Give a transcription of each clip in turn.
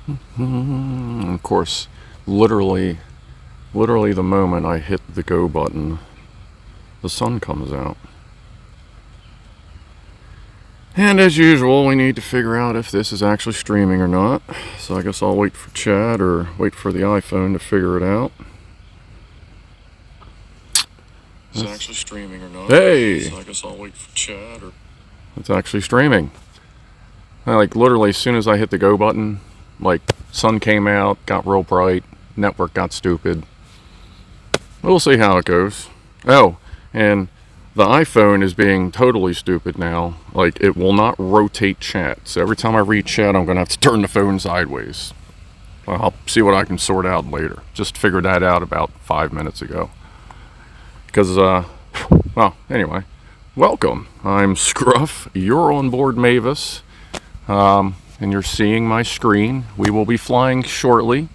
Of course, literally the moment I hit the go button, the sun comes out. And as usual, we need to figure out if this is actually streaming or not. So I guess I'll wait for Chad or wait for the iPhone to figure it out. Is it actually streaming or not? Hey! So I guess I'll wait for Chad or... It's actually streaming. Like literally as soon as I hit the go button, like sun came out, got real bright, network got stupid. We'll see how it goes. Oh, and the iPhone is being totally stupid now. Like, it will not rotate chat. So every time I read chat, I'm going to have to turn the phone sideways. Well, I'll see what I can sort out later. Just figured that out about 5 minutes ago. Because, well, anyway. Welcome. I'm Scruff. You're on board Mavis. And you're seeing my screen. We will be flying shortly.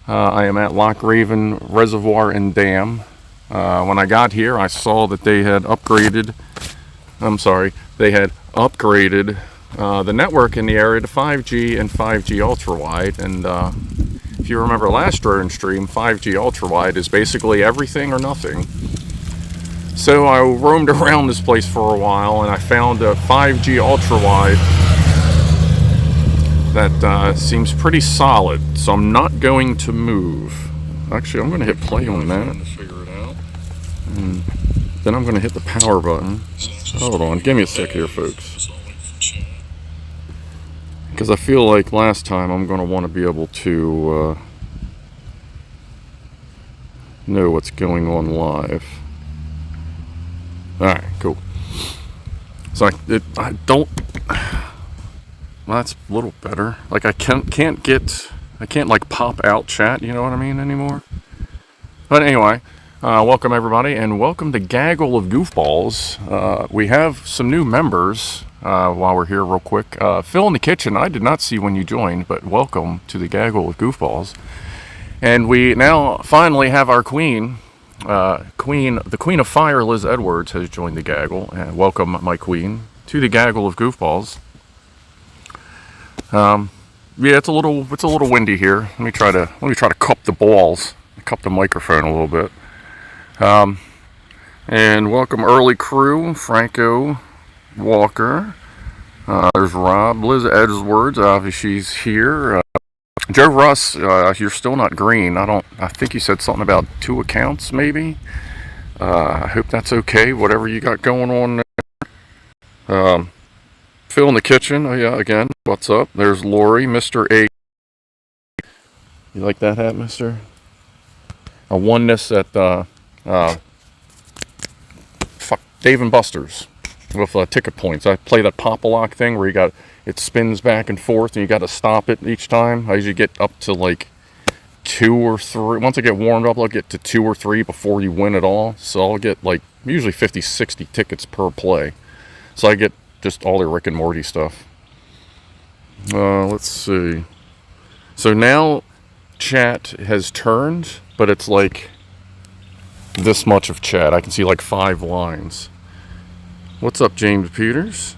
I am at Loch Raven Reservoir and Dam. When I got here, I saw that they had upgraded the network in the area to 5G and 5G ultra-wide. And if you remember last drone stream, 5G ultra-wide is basically everything or nothing. So I roamed around this place for a while, and I found a 5G ultra-wide that seems pretty solid. So I'm not going to move. Actually, I'm going to hit play on that. And then I'm going to hit the power button. Hold on, give me a sec here, folks. Because I feel like last time I'm going to want to be able to know what's going on live. Alright, cool. So I don't... Well, that's a little better. Like I can't like pop out chat, you know what I mean, anymore? But anyway... welcome everybody, and welcome to Gaggle of Goofballs. We have some new members while we're here real quick. Phil in the kitchen, I did not see when you joined, but welcome to the Gaggle of Goofballs. And we now finally have our queen. The Queen of Fire, Liz Edwards, has joined the Gaggle. And welcome, my queen, to the Gaggle of Goofballs. Yeah, it's a little windy here. Let me try to cup the balls, cup the microphone a little bit. And welcome early crew, Franco, Walker, there's Rob, Liz Edwards, obviously she's here, Joe Russ, you're still not green. I think you said something about 2 accounts maybe. I hope that's okay, whatever you got going on there. Phil in the kitchen, oh yeah, again, what's up? There's Lori, Mr. A. You like that hat, mister? A oneness at, Dave & Buster's with ticket points. I play that pop-a-lock thing where it spins back and forth and you got to stop it each time. I usually get up to like 2 or 3. Once I get warmed up, I'll get to 2 or 3 before you win it all. So I'll get like usually 50, 60 tickets per play. So I get just all the Rick and Morty stuff. Let's see. So now chat has turned, but it's like this much of chat. I can see like 5 lines. What's up, James Peters?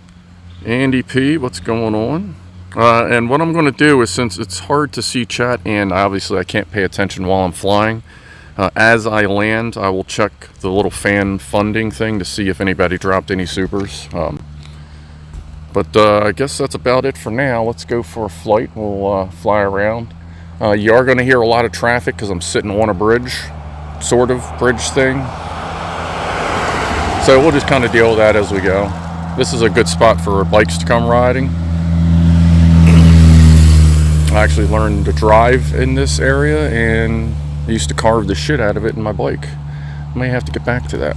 Andy P, what's going on? And what I'm going to do is, since it's hard to see chat and obviously I can't pay attention while I'm flying, as I land I will check the little fan funding thing to see if anybody dropped any supers. But I guess that's about it for now. Let's go for a flight. We'll fly around. You are going to hear a lot of traffic because I'm sitting on a bridge. Sort of bridge thing. So we'll just kind of deal with that as we go. This is a good spot for bikes to come riding. I actually learned to drive in this area and I used to carve the shit out of it in my bike. I may have to get back to that.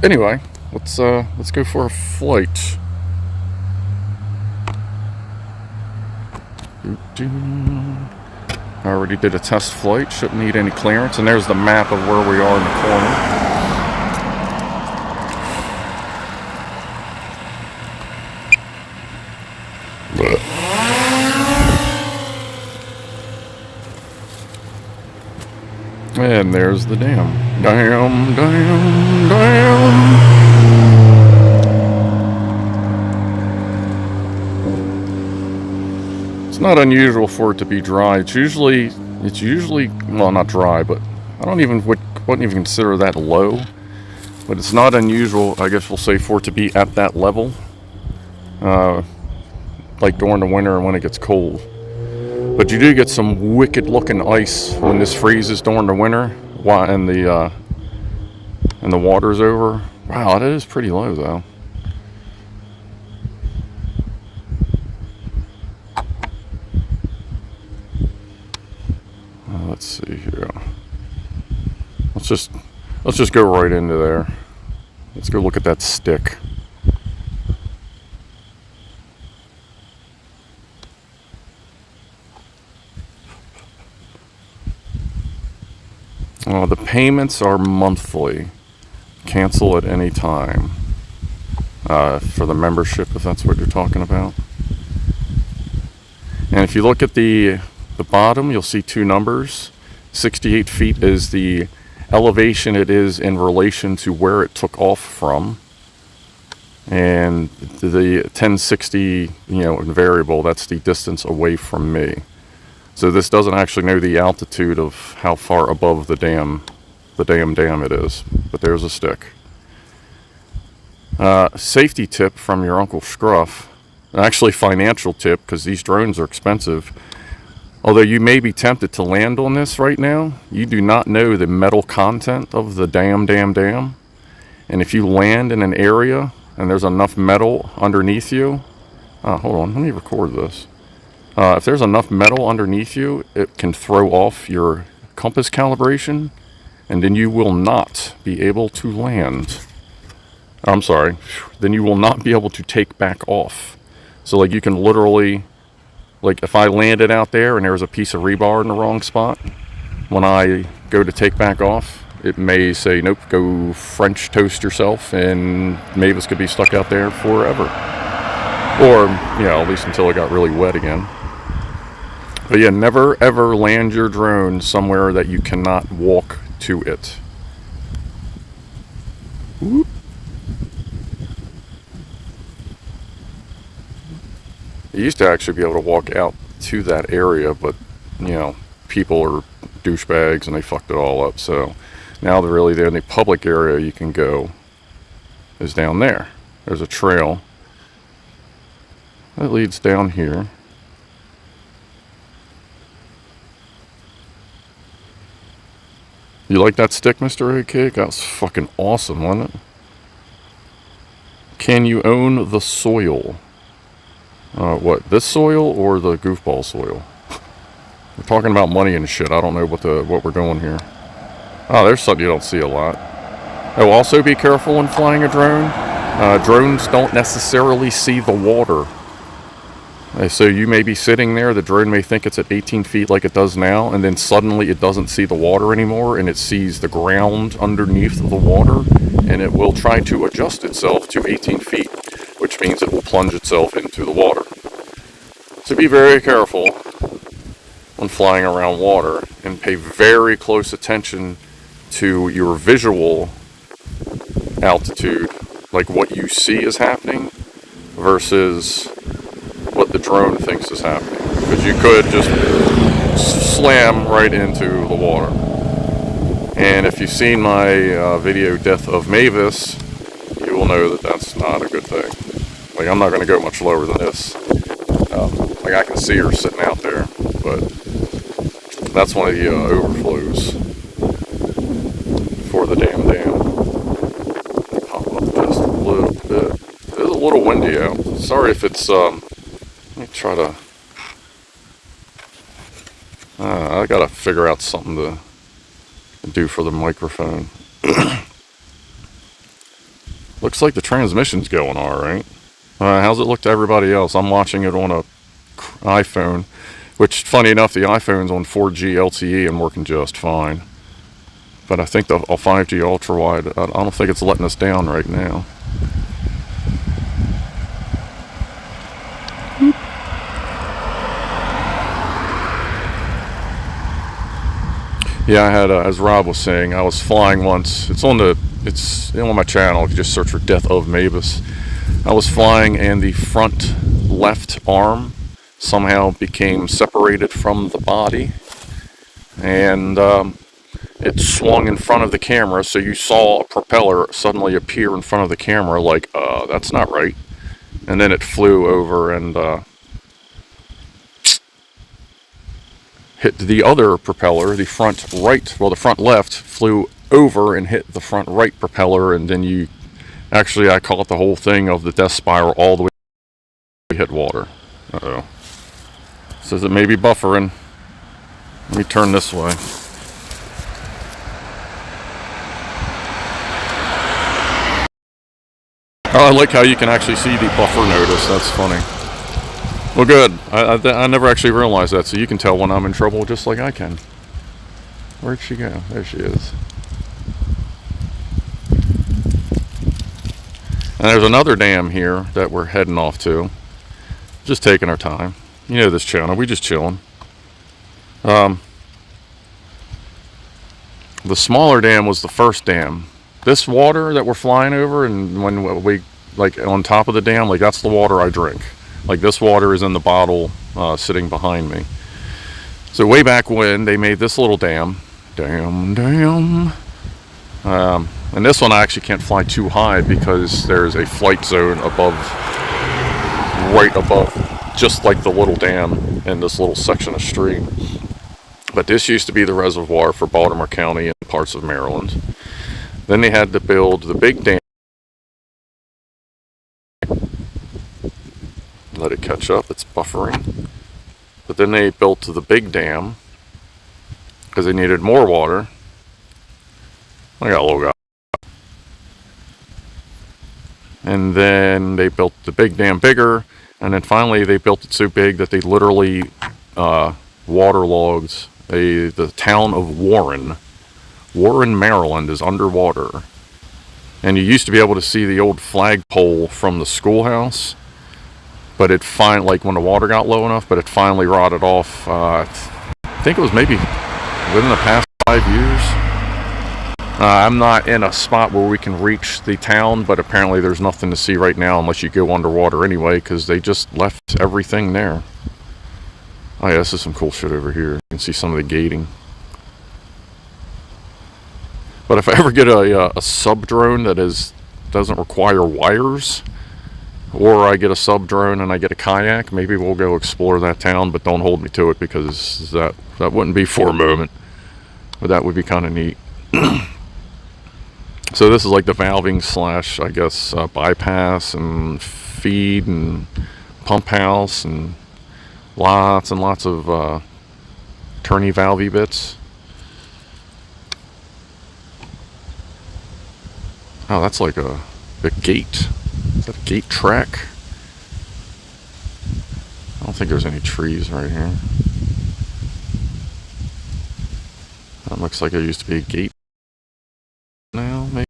Anyway, let's go for a flight. I already did a test flight, shouldn't need any clearance, and there's the map of where we are in the corner. And there's the dam. Dam, dam, dam. not unusual for it to be dry. It's usually, well, not dry, but I wouldn't even consider that low. But it's not unusual, I guess we'll say, for it to be at that level, like during the winter and when it gets cold. But you do get some wicked looking ice when this freezes during the winter, and the water's over. Wow, that is pretty low though. Let's see here. Let's just go right into there. Let's go look at that stick. The payments are monthly. Cancel at any time. For the membership, if that's what you're talking about. And if you look at the bottom, you'll see two numbers. 68 feet is the elevation it is in relation to where it took off from. And the 1060, in variable, that's the distance away from me. So this doesn't actually know the altitude of how far above the dam it is. But there's a stick. Safety tip from your Uncle Scruff. Actually financial tip, because these drones are expensive. Although you may be tempted to land on this right now, you do not know the metal content of the dam. And if you land in an area and there's enough metal underneath you, hold on, let me record this. If there's enough metal underneath you, it can throw off your compass calibration, and then you will not be able to land. I'm sorry, then you will not be able to take back off. So like you can literally, like if I landed out there and there was a piece of rebar in the wrong spot, when I go to take back off, it may say, nope, go French toast yourself, and Mavis could be stuck out there forever. Or, at least until it got really wet again. But yeah, never ever land your drone somewhere that you cannot walk to it. Whoop. You used to actually be able to walk out to that area, but, people are douchebags and they fucked it all up. So now the only public area you can go is down there. There's a trail that leads down here. You like that stick, Mr. A-Cake? That was fucking awesome, wasn't it? Can you own the soil? What, this soil or the goofball soil? We're talking about money and shit. I don't know what we're doing here. Oh, there's something you don't see a lot. Oh, also be careful when flying a drone. Drones don't necessarily see the water. So you may be sitting there, the drone may think it's at 18 feet like it does now, and then suddenly it doesn't see the water anymore, and it sees the ground underneath the water, and it will try to adjust itself to 18 feet, which means it will plunge itself into the water. So be very careful when flying around water, and pay very close attention to your visual altitude, like what you see is happening versus what the drone thinks is happening, because you could just slam right into the water. And if you've seen my video Death of Mavis, you will know that that's not a good thing. Like, I'm not going to go much lower than this. Like, I can see her sitting out there, but that's one of the overflows for the dam. Pop up just a little bit. It's a little windy out. Sorry if it's let me try to I gotta figure out something to do for the microphone. Looks like the transmission's going alright. How's it look to everybody else? I'm watching it on a iPhone, which, funny enough, the iPhone's on 4G LTE and working just fine. But I think the 5G ultra wide, I don't think it's letting us down right now. Yeah, I had, as Rob was saying, I was flying once. It's on my channel. If you just search for Death of Mavis. I was flying, and the front left arm somehow became separated from the body, and it swung in front of the camera, so you saw a propeller suddenly appear in front of the camera, like, that's not right. And then it flew over and hit the other propeller, the front right, well, the front left flew over and hit the front right propeller, and then I caught the whole thing of the death spiral all the way hit water. Uh-oh. Says it may be buffering. Let me turn this way. Oh, I like how you can actually see the buffer notice. That's funny. Well, good. I never actually realized that, so you can tell when I'm in trouble just like I can. Where'd she go? There she is. And there's another dam here that we're heading off to. Just taking our time. You know this channel, we just chilling. The smaller dam was the first dam. This water that we're flying over, and when we, like, on top of the dam, like, that's the water I drink. Like, this water is in the bottle sitting behind me. So way back when, they made this little dam. And this one I actually can't fly too high because there's a flight zone above, right above, just like the little dam in this little section of stream. But this used to be the reservoir for Baltimore County and parts of Maryland. Then they had to build the big dam. Let it catch up, it's buffering. But then they built the big dam because they needed more water. I got a little guy. And then they built the big dam bigger, and then finally they built it so big that they literally waterlogged the town of Warren. Warren, Maryland is underwater. And you used to be able to see the old flagpole from the schoolhouse, but it like when the water got low enough, but it finally rotted off. I think it was maybe within the past 5 years. I'm not in a spot where we can reach the town, but apparently there's nothing to see right now unless you go underwater anyway, because they just left everything there. Oh yeah, this is some cool shit over here. You can see some of the gating. But if I ever get a sub drone that doesn't require wires, or I get a sub drone and I get a kayak, maybe we'll go explore that town, but don't hold me to it because that wouldn't be for a moment. But that would be kind of neat. So this is like the valving slash, I guess, bypass and feed and pump house and lots and lots of turny valvey bits. Oh, that's like a gate. Is that a gate track? I don't think there's any trees right here. That looks like there used to be a gate now, maybe.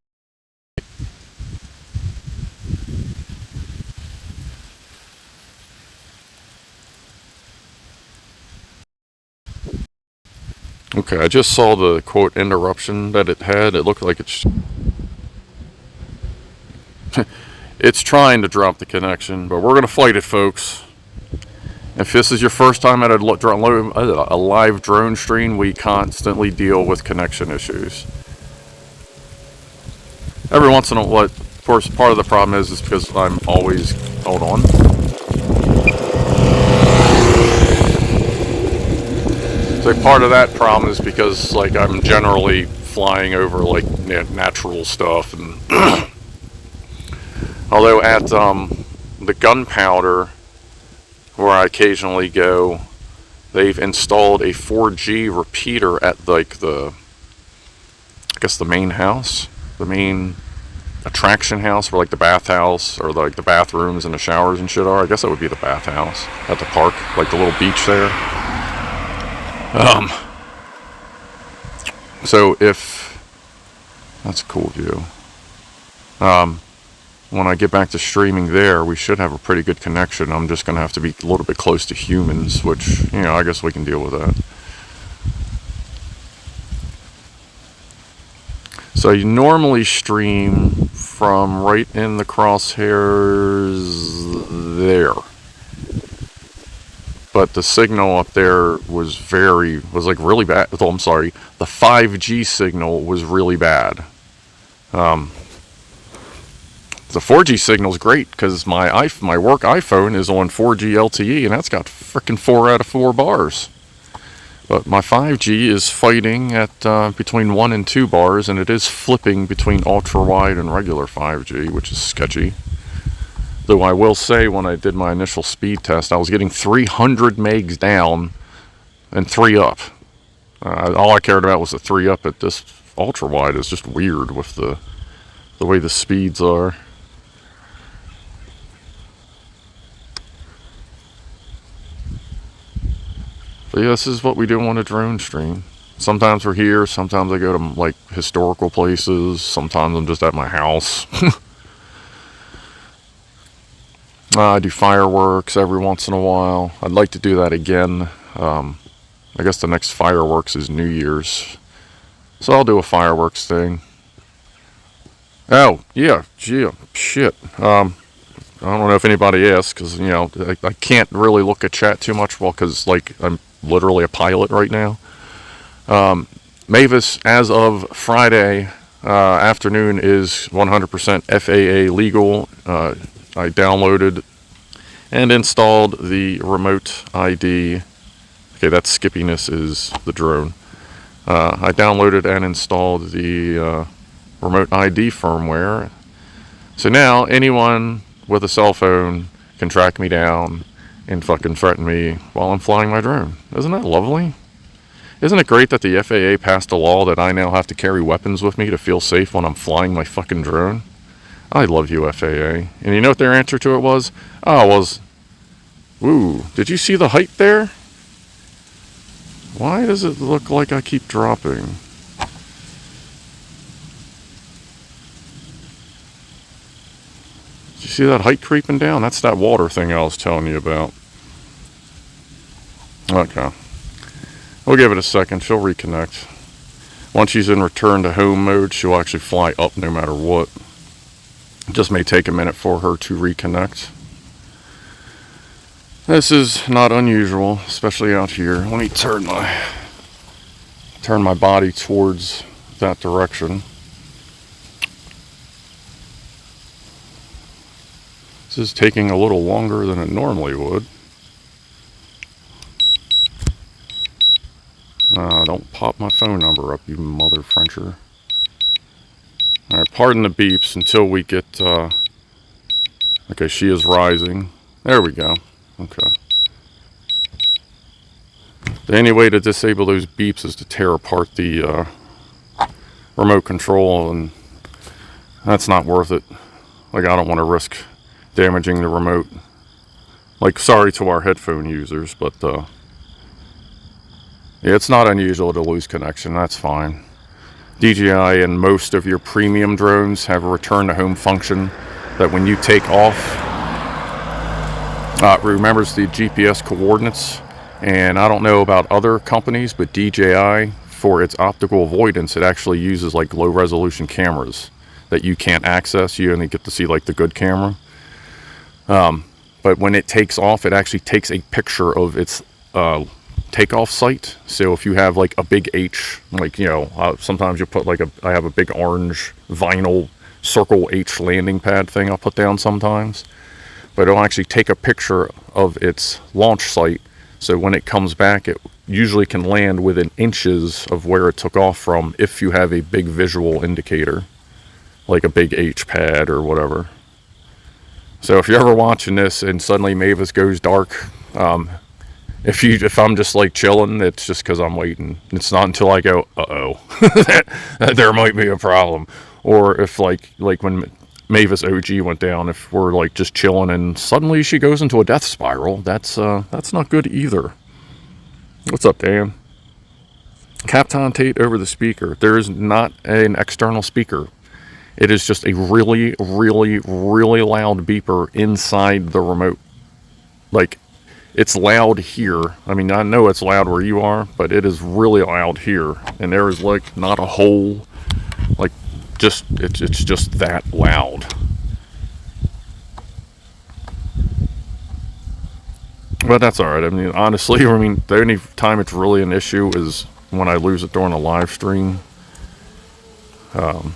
Okay, I just saw the quote interruption that it had. It looked like it's trying to drop the connection, but we're going to fight it, folks. If this is your first time at a live drone stream, we constantly deal with connection issues. Every once in a while, of course, part of the problem is because I'm always, hold on. So part of that problem is because, like, I'm generally flying over, like, natural stuff, and although at the gunpowder where I occasionally go, they've installed a 4G repeater at, like, I guess the main house, the main attraction house where, like, the bathhouse or like the bathrooms and the showers and shit are. I guess that would be the bathhouse at the park, like the little beach there. So that's a cool view. When I get back to streaming there, we should have a pretty good connection. I'm just going to have to be a little bit close to humans, which, you know, I guess we can deal with that. So you normally stream from right in the crosshairs there. but the signal up there was like really bad. Oh, I'm sorry, the 5G signal was really bad. The 4G signal is great because my work iPhone is on 4G LTE, and that's got freaking 4 out of 4 bars. But my 5G is fighting at between 1 and 2 bars, and it is flipping between ultra wide and regular 5G, which is sketchy. Though I will say, when I did my initial speed test, I was getting 300 megs down and 3 up. All I cared about was the 3 up. At this ultra wide is just weird with the way the speeds are. But yeah, this is what we do on a drone stream. Sometimes we're here, sometimes I go to like historical places, sometimes I'm just at my house. I do fireworks every once in a while. I'd like to do that again. I guess the next fireworks is New Year's, so I'll do a fireworks thing. Oh, yeah, shit. I don't know if anybody asked, because, you know, I can't really look at chat too much, well, because, like, I'm literally a pilot right now. Mavis, as of Friday afternoon, is 100% FAA legal. I downloaded and installed the remote ID. Okay, that skippiness is the drone. I downloaded and installed the remote ID firmware. So now anyone with a cell phone can track me down and fucking threaten me while I'm flying my drone. Isn't that lovely? Isn't it great that the FAA passed a law that I now have to carry weapons with me to feel safe when I'm flying my fucking drone? I love you, FAA. And you know what their answer to it was? Oh, it was, ooh, did you see the height there? Why does it look like I keep dropping? Did you see that height creeping down? That's that water thing I was telling you about. Okay. We'll give it a second. She'll reconnect. Once she's in return to home mode, she'll actually fly up no matter what. It just may take a minute for her to reconnect. This is not unusual, especially out here. Let me turn my body towards that direction. This is taking a little longer than it normally would. Don't pop my phone number up, you mother Frencher. Alright, pardon the beeps until we get, okay, she is rising. There we go. Okay. The only way to disable those beeps is to tear apart the remote control, and that's not worth it. Like, I don't want to risk damaging the remote. Like, sorry to our headphone users, but yeah, it's not unusual to lose connection. That's fine. DJI and most of your premium drones have a return to home function that when you take off, remembers the GPS coordinates. And I don't know about other companies, but DJI, for its optical avoidance, it actually uses like low resolution cameras that you can't access. You only get to see like the good camera. But when it takes off, it actually takes a picture of its takeoff site. So if you have like a big H, like, you know, sometimes you put like I have a big orange vinyl circle H landing pad thing I'll put down sometimes, but it'll actually take a picture of its launch site. So when it comes back, it usually can land within inches of where it took off from if you have a big visual indicator, like a big H pad or whatever. So if you're ever watching this and suddenly Mavis goes dark, if I'm just like chilling, it's just because I'm waiting. It's not until I go, uh-oh, that there might be a problem. Or if like when Mavis OG went down, if we're like just chilling and suddenly she goes into a death spiral, that's not good either. What's up, Dan? Captain over the speaker. There is not an external speaker. It is just a really, really, really loud beeper inside the remote. Like, it's loud here. I mean, I know it's loud where you are, but it is really loud here. And there is like not a hole. Like, just it's just that loud. But that's alright. I mean, honestly, I mean, the only time it's really an issue is when I lose it during a live stream. So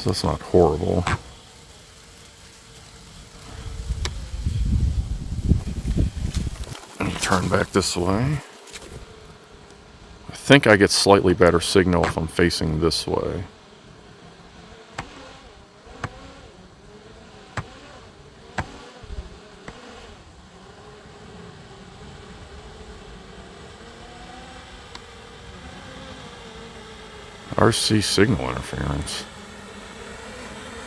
that's not horrible. Let me turn back this way. I think I get slightly better signal if I'm facing this way. RC signal interference.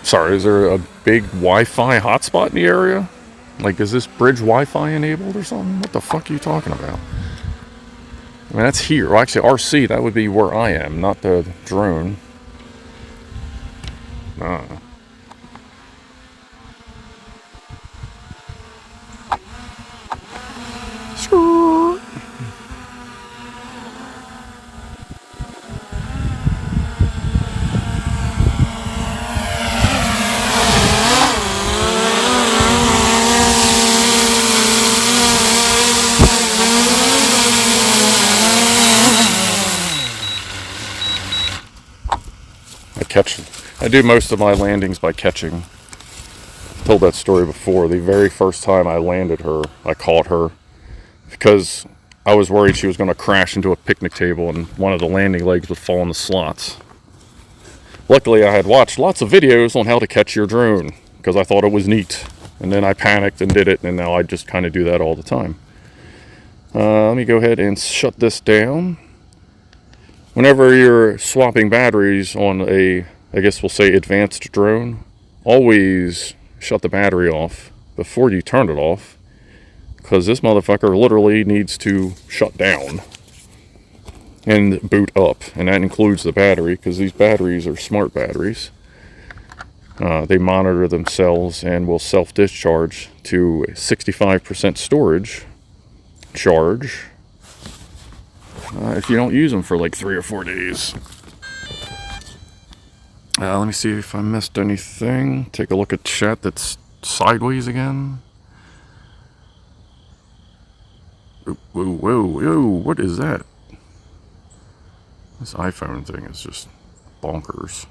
Sorry, is there a big Wi-Fi hotspot in the area? Like, is this bridge Wi-Fi enabled or something? What the fuck are you talking about? I mean, that's here. Well, actually, RC, that would be where I am, not the drone. I do most of my landings by catching. I've told that story before. The very first time I landed her, I caught her because I was worried she was going to crash into a picnic table and one of the landing legs would fall in the slots. Luckily, I had watched lots of videos on how to catch your drone because I thought it was neat. And then I panicked and did it, and now I just kind of do that all the time. Let me go ahead and shut this down. Whenever you're swapping batteries on a, I guess we'll say, advanced drone, always shut the battery off before you turn it off, because this motherfucker literally needs to shut down and boot up, and that includes the battery, because these batteries are smart batteries. They monitor themselves and will self-discharge to 65% storage charge if you don't use them for like 3 or 4 days. Let me see if I missed anything. Take a look at chat that's sideways again. Whoa, whoa, whoa, what is that? This iPhone thing is just bonkers.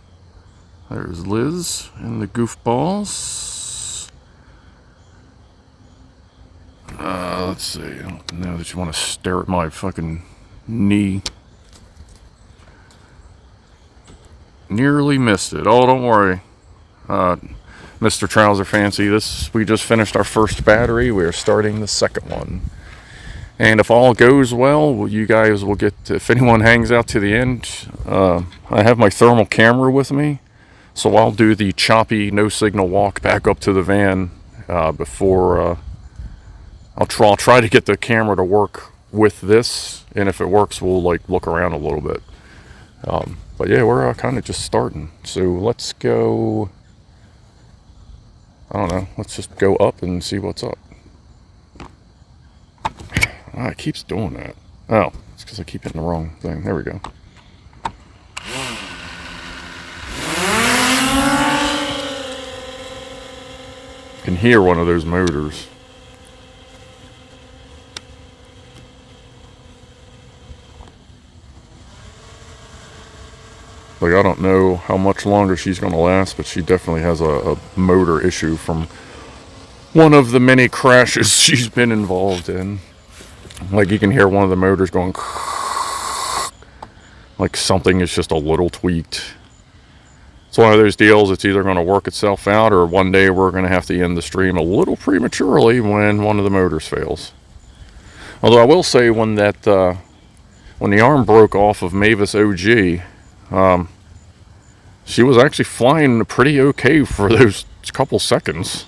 There's Liz and the goofballs. Let's see. I don't know that you want to stare at my fucking knee. Nearly missed it. Oh, don't worry, Mr. Trouser Fancy. We just finished our first battery. We are starting the second one. And if all goes well, you guys will get, if anyone hangs out to the end, I have my thermal camera with me. So I'll do the choppy, no signal walk back up to the van before I'll try to get the camera to work with this, and if it works, we'll like look around a little bit. But yeah, we're kind of just starting. So let's go. I don't know. Let's just go up and see what's up. It keeps doing that. Oh, it's because I keep hitting the wrong thing. There we go. You can hear one of those motors. Like, I don't know how much longer she's going to last, but she definitely has a motor issue from one of the many crashes she's been involved in. Like, you can hear one of the motors going like something is just a little tweaked. It's one of those deals, it's either going to work itself out, or one day we're going to have to end the stream a little prematurely when one of the motors fails. Although I will say, when the arm broke off of Mavis OG, she was actually flying pretty okay for those couple seconds.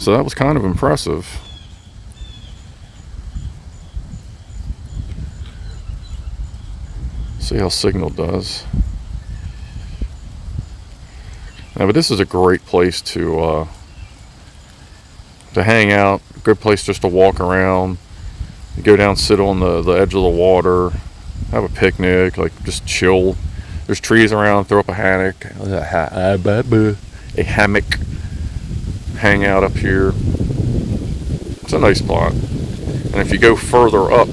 So that was kind of impressive. See how signal does. Yeah, but this is a great place to hang out. A good place just to walk around. You go down, sit on the edge of the water, have a picnic, like just chill. There's trees around, throw up a hammock. a hammock hangout up here. It's a nice spot. And if you go further up,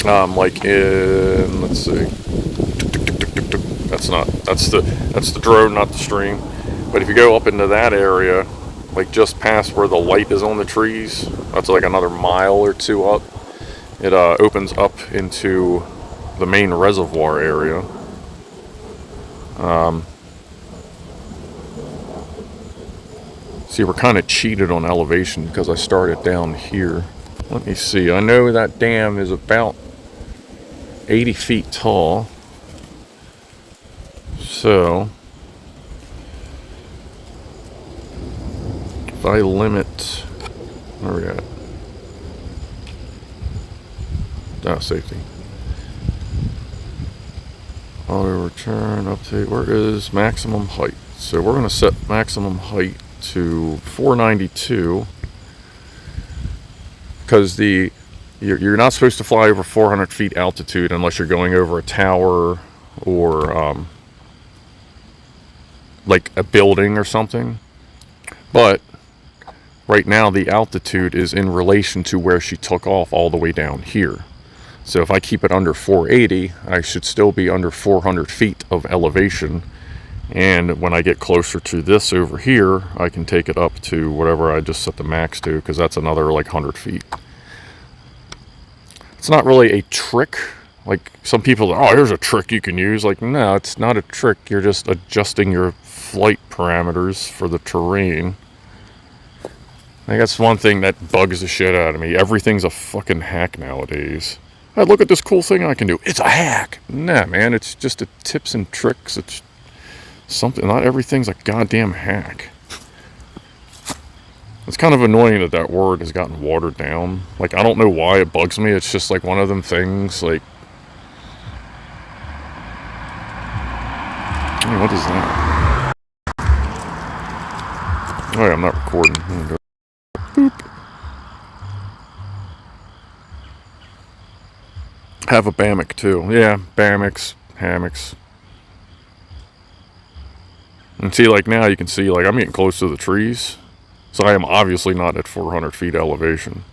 like in, let's see, that's the drone, not the stream. But if you go up into that area, like just past where the light is on the trees, that's like another mile or two up. It opens up into the main reservoir area. See, we're kind of cheated on elevation because I started down here. Let me see. I know that dam is about 80 feet tall. So, if I limit, where are we at? Safety. Auto return, update. Where is maximum height? So we're going to set maximum height to 492 because you're not supposed to fly over 400 feet altitude unless you're going over a tower or like a building or something. But right now the altitude is in relation to where she took off all the way down here. So if I keep it under 480, I should still be under 400 feet of elevation. And when I get closer to this over here, I can take it up to whatever I just set the max to, because that's another like 100 feet. It's not really a trick. Like some people, oh, here's a trick you can use. Like, no, it's not a trick. You're just adjusting your flight parameters for the terrain. I think that's one thing that bugs the shit out of me. Everything's a fucking hack nowadays. Hey, look at this cool thing I can do. It's a hack. Nah, man, it's just a tips and tricks. It's something. Not everything's a goddamn hack. It's kind of annoying that word has gotten watered down. Like, I don't know why it bugs me. It's just like one of them things. Like, hey, what is that? Oh yeah, I'm not recording. Boop. Have a hammock too. Yeah, hammocks. And see, like now you can see, like I'm getting close to the trees. So I am obviously not at 400 feet elevation.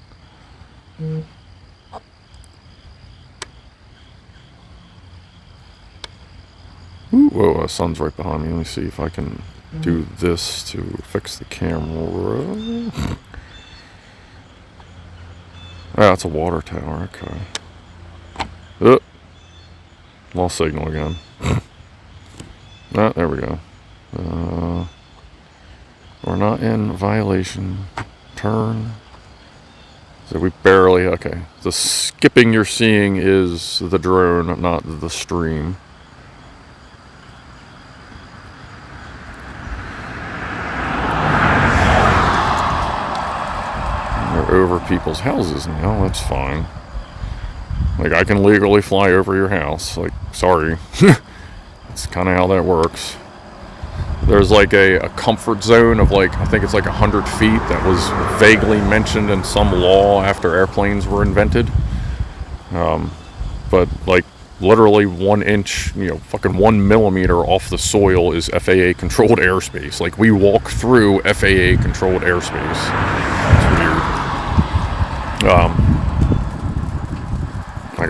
Ooh, whoa, the sun's right behind me. Let me see if I can do this to fix the camera. Ah, it's a water tower, okay. Lost signal again. Ah, there we go. We're not in violation. Turn. So we barely, okay. The skipping you're seeing is the drone, not the stream. They're over people's houses now, that's fine. Like, I can legally fly over your house. Like, sorry. That's kind of how that works. There's like a comfort zone of like, I think it's like 100 feet that was vaguely mentioned in some law after airplanes were invented. But like literally 1 inch, fucking 1 millimeter off the soil is FAA controlled airspace. Like, we walk through FAA controlled airspace. It's weird.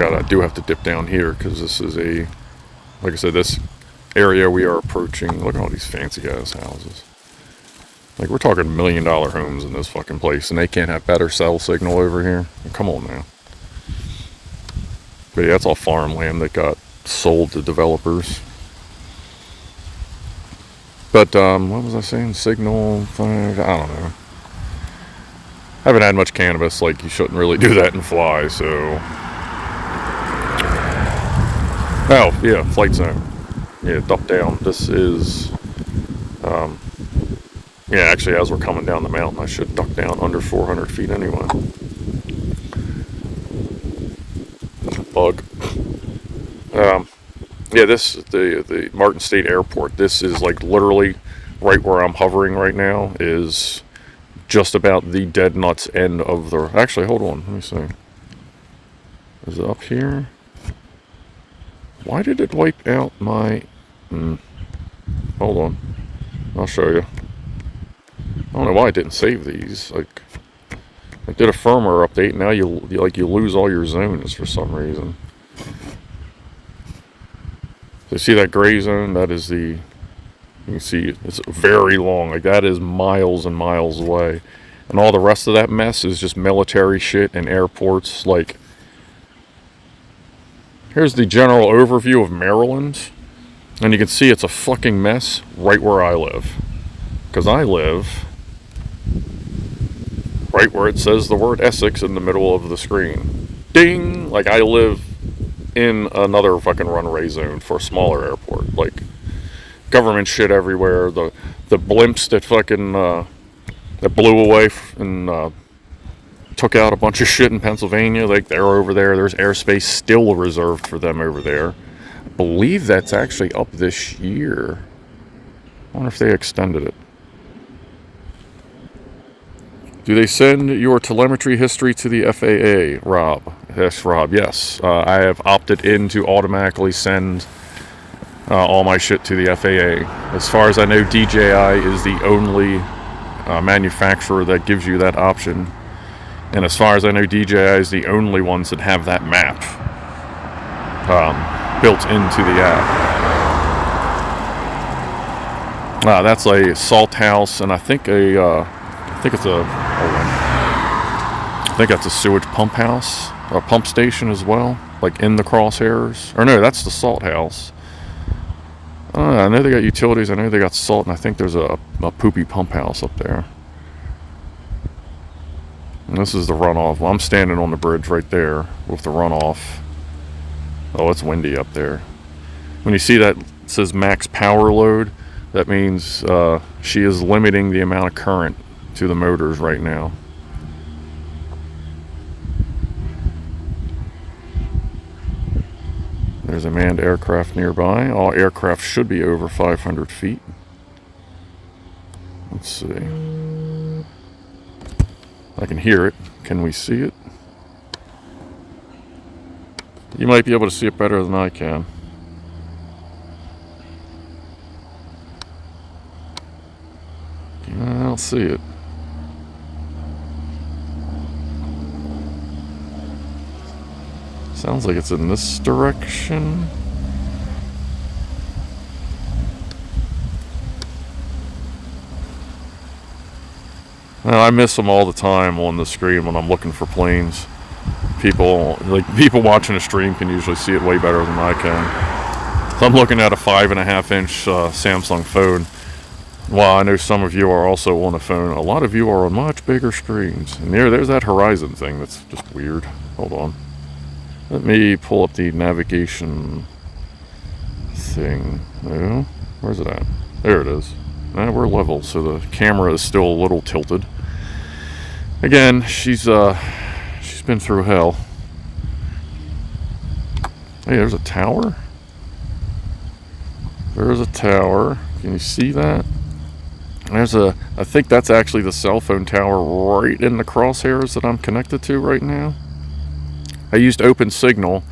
I do have to dip down here because this is like I said, this area we are approaching. Look at all these fancy ass houses. Like, we're talking $1 million homes in this fucking place, and they can't have better cell signal over here. Come on now. But yeah, that's all farmland that got sold to developers. But what was I saying? Signal, I don't know. I haven't had much cannabis. Like, you shouldn't really do that and fly. So, oh yeah, flight zone. Yeah, duck down. This is, yeah, actually, as we're coming down the mountain, I should duck down under 400 feet anyway. Bug. Yeah, this, the Martin State Airport, this is like literally right where I'm hovering right now, is just about the dead nuts end of the, actually, hold on, let me see. Is it up here? Why did it wipe out my... Hold on. I'll show you. I don't know why I didn't save these. Like, I did a firmware update. Now you lose all your zones for some reason. So you see that gray zone? That is the. You can see it's very long. Like, that is miles and miles away. And all the rest of that mess is just military shit and airports. Like, here's the general overview of Maryland. And you can see it's a fucking mess right where I live. Because I live right where it says the word Essex in the middle of the screen. Ding! Like, I live in another fucking runway zone for a smaller airport. Like, government shit everywhere. The blimps that fucking that blew away and took out a bunch of shit in Pennsylvania, like, they're over there. There's airspace still reserved for them over there. I believe that's actually up this year. I wonder if they extended it. Do they send your telemetry history to the FAA, Rob? Yes, Rob, yes. I have opted in to automatically send all my shit to the FAA. As far as I know, DJI is the only manufacturer that gives you that option. And as far as I know, DJI is the only ones that have that map built into the app. That's a salt house, and I think that's a sewage pump house, a pump station as well, like in the crosshairs. Or no, that's the salt house. I know they got utilities, I know they got salt, and I think there's a poopy pump house up there. And this is the runoff. Well, I'm standing on the bridge right there with the runoff. Oh, it's windy up there. When you see that it says max power load, that means she is limiting the amount of current to the motors right now. There's a manned aircraft nearby. All aircraft should be over 500 feet. Let's see. I can hear it. Can we see it? You might be able to see it better than I can. I don't see it. Sounds like it's in this direction. Well, I miss them all the time on the screen when I'm looking for planes. People watching a stream can usually see it way better than I can. So I'm looking at a 5.5-inch Samsung phone. Well, I know some of you are also on a phone. A lot of you are on much bigger screens. And there's that horizon thing that's just weird. Hold on. Let me pull up the navigation thing. No, where's it at? There it is. We're level, so the camera is still a little tilted. Again, she's been through hell. Hey, there's a tower. There's a tower. Can you see that? I think that's actually the cell phone tower right in the crosshairs that I'm connected to right now. I used Open Signal,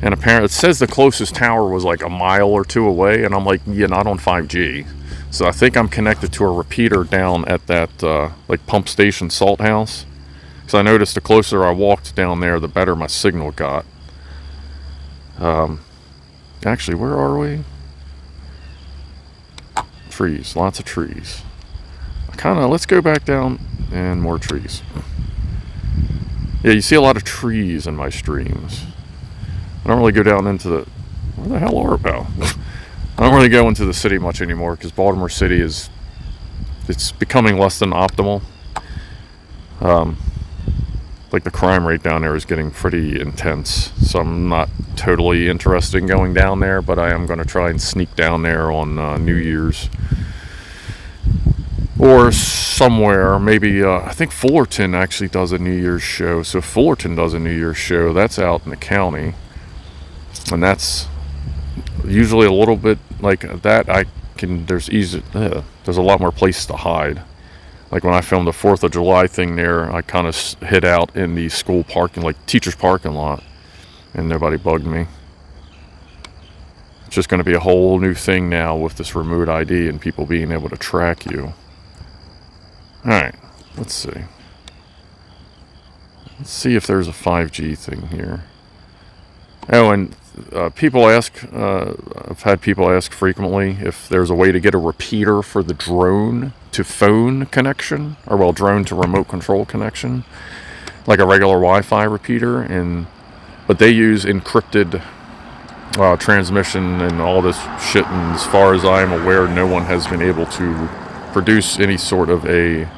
and apparently it says the closest tower was like a mile or two away, and I'm like, yeah, not on 5G. So I think I'm connected to a repeater down at that like pump station salt house. Because I noticed the closer I walked down there, the better my signal got. Actually, where are we? Trees, lots of trees. Let's go back down, and more trees. Yeah, you see a lot of trees in my streams. I don't really go down into the... Where the hell are pal? I don't really go into the city much anymore because Baltimore City it's becoming less than optimal. Like the crime rate down there is getting pretty intense, so I'm not totally interested in going down there, but I am going to try and sneak down there on New Year's. Or somewhere, maybe, I think Fullerton actually does a New Year's show. So if Fullerton does a New Year's show, that's out in the county. And that's usually a little bit like that. There's a lot more places to hide. Like when I filmed the 4th of July thing there, I kind of hid out in the school parking, like teacher's parking lot. And nobody bugged me. just going to be a whole new thing now with this remote ID and people being able to track you. Alright, let's see. Let's see if there's a 5G thing here. Oh, and people ask, I've had people ask frequently if there's a way to get a repeater for the drone to phone connection, or well, drone to remote control connection, like a regular Wi-Fi repeater, but they use encrypted transmission and all this shit, and as far as I'm aware, no one has been able to produce any sort of a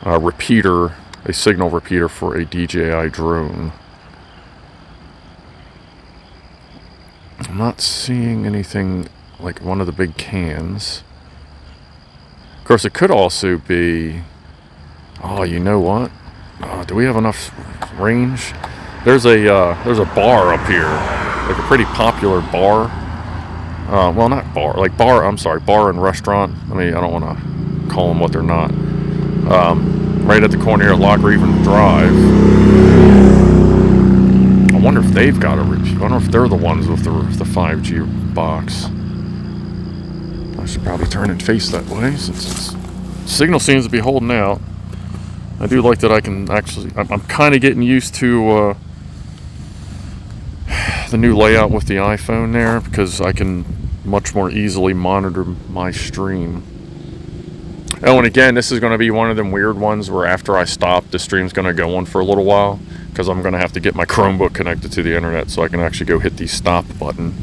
repeater, a signal repeater for a DJI drone. I'm not seeing anything like one of the big cans. Of course, it could also be, oh, you know what? Do we have enough range? There's a bar up here, like a pretty popular bar. Well, not bar, like bar. I'm sorry, bar and restaurant. I mean, I don't want to call them what they're not. Right at the corner here at Loch Raven Drive. I wonder if they've got a repeat. I wonder if they're the ones with the 5G box. I should probably turn and face that way since signal seems to be holding out. I do like that I can actually. I'm kind of getting used to the new layout with the iPhone there, because I can much more easily monitor my stream. Oh, and again, this is going to be one of them weird ones where after I stop, the stream's going to go on for a little while, because I'm going to have to get my Chromebook connected to the internet so I can actually go hit the stop button.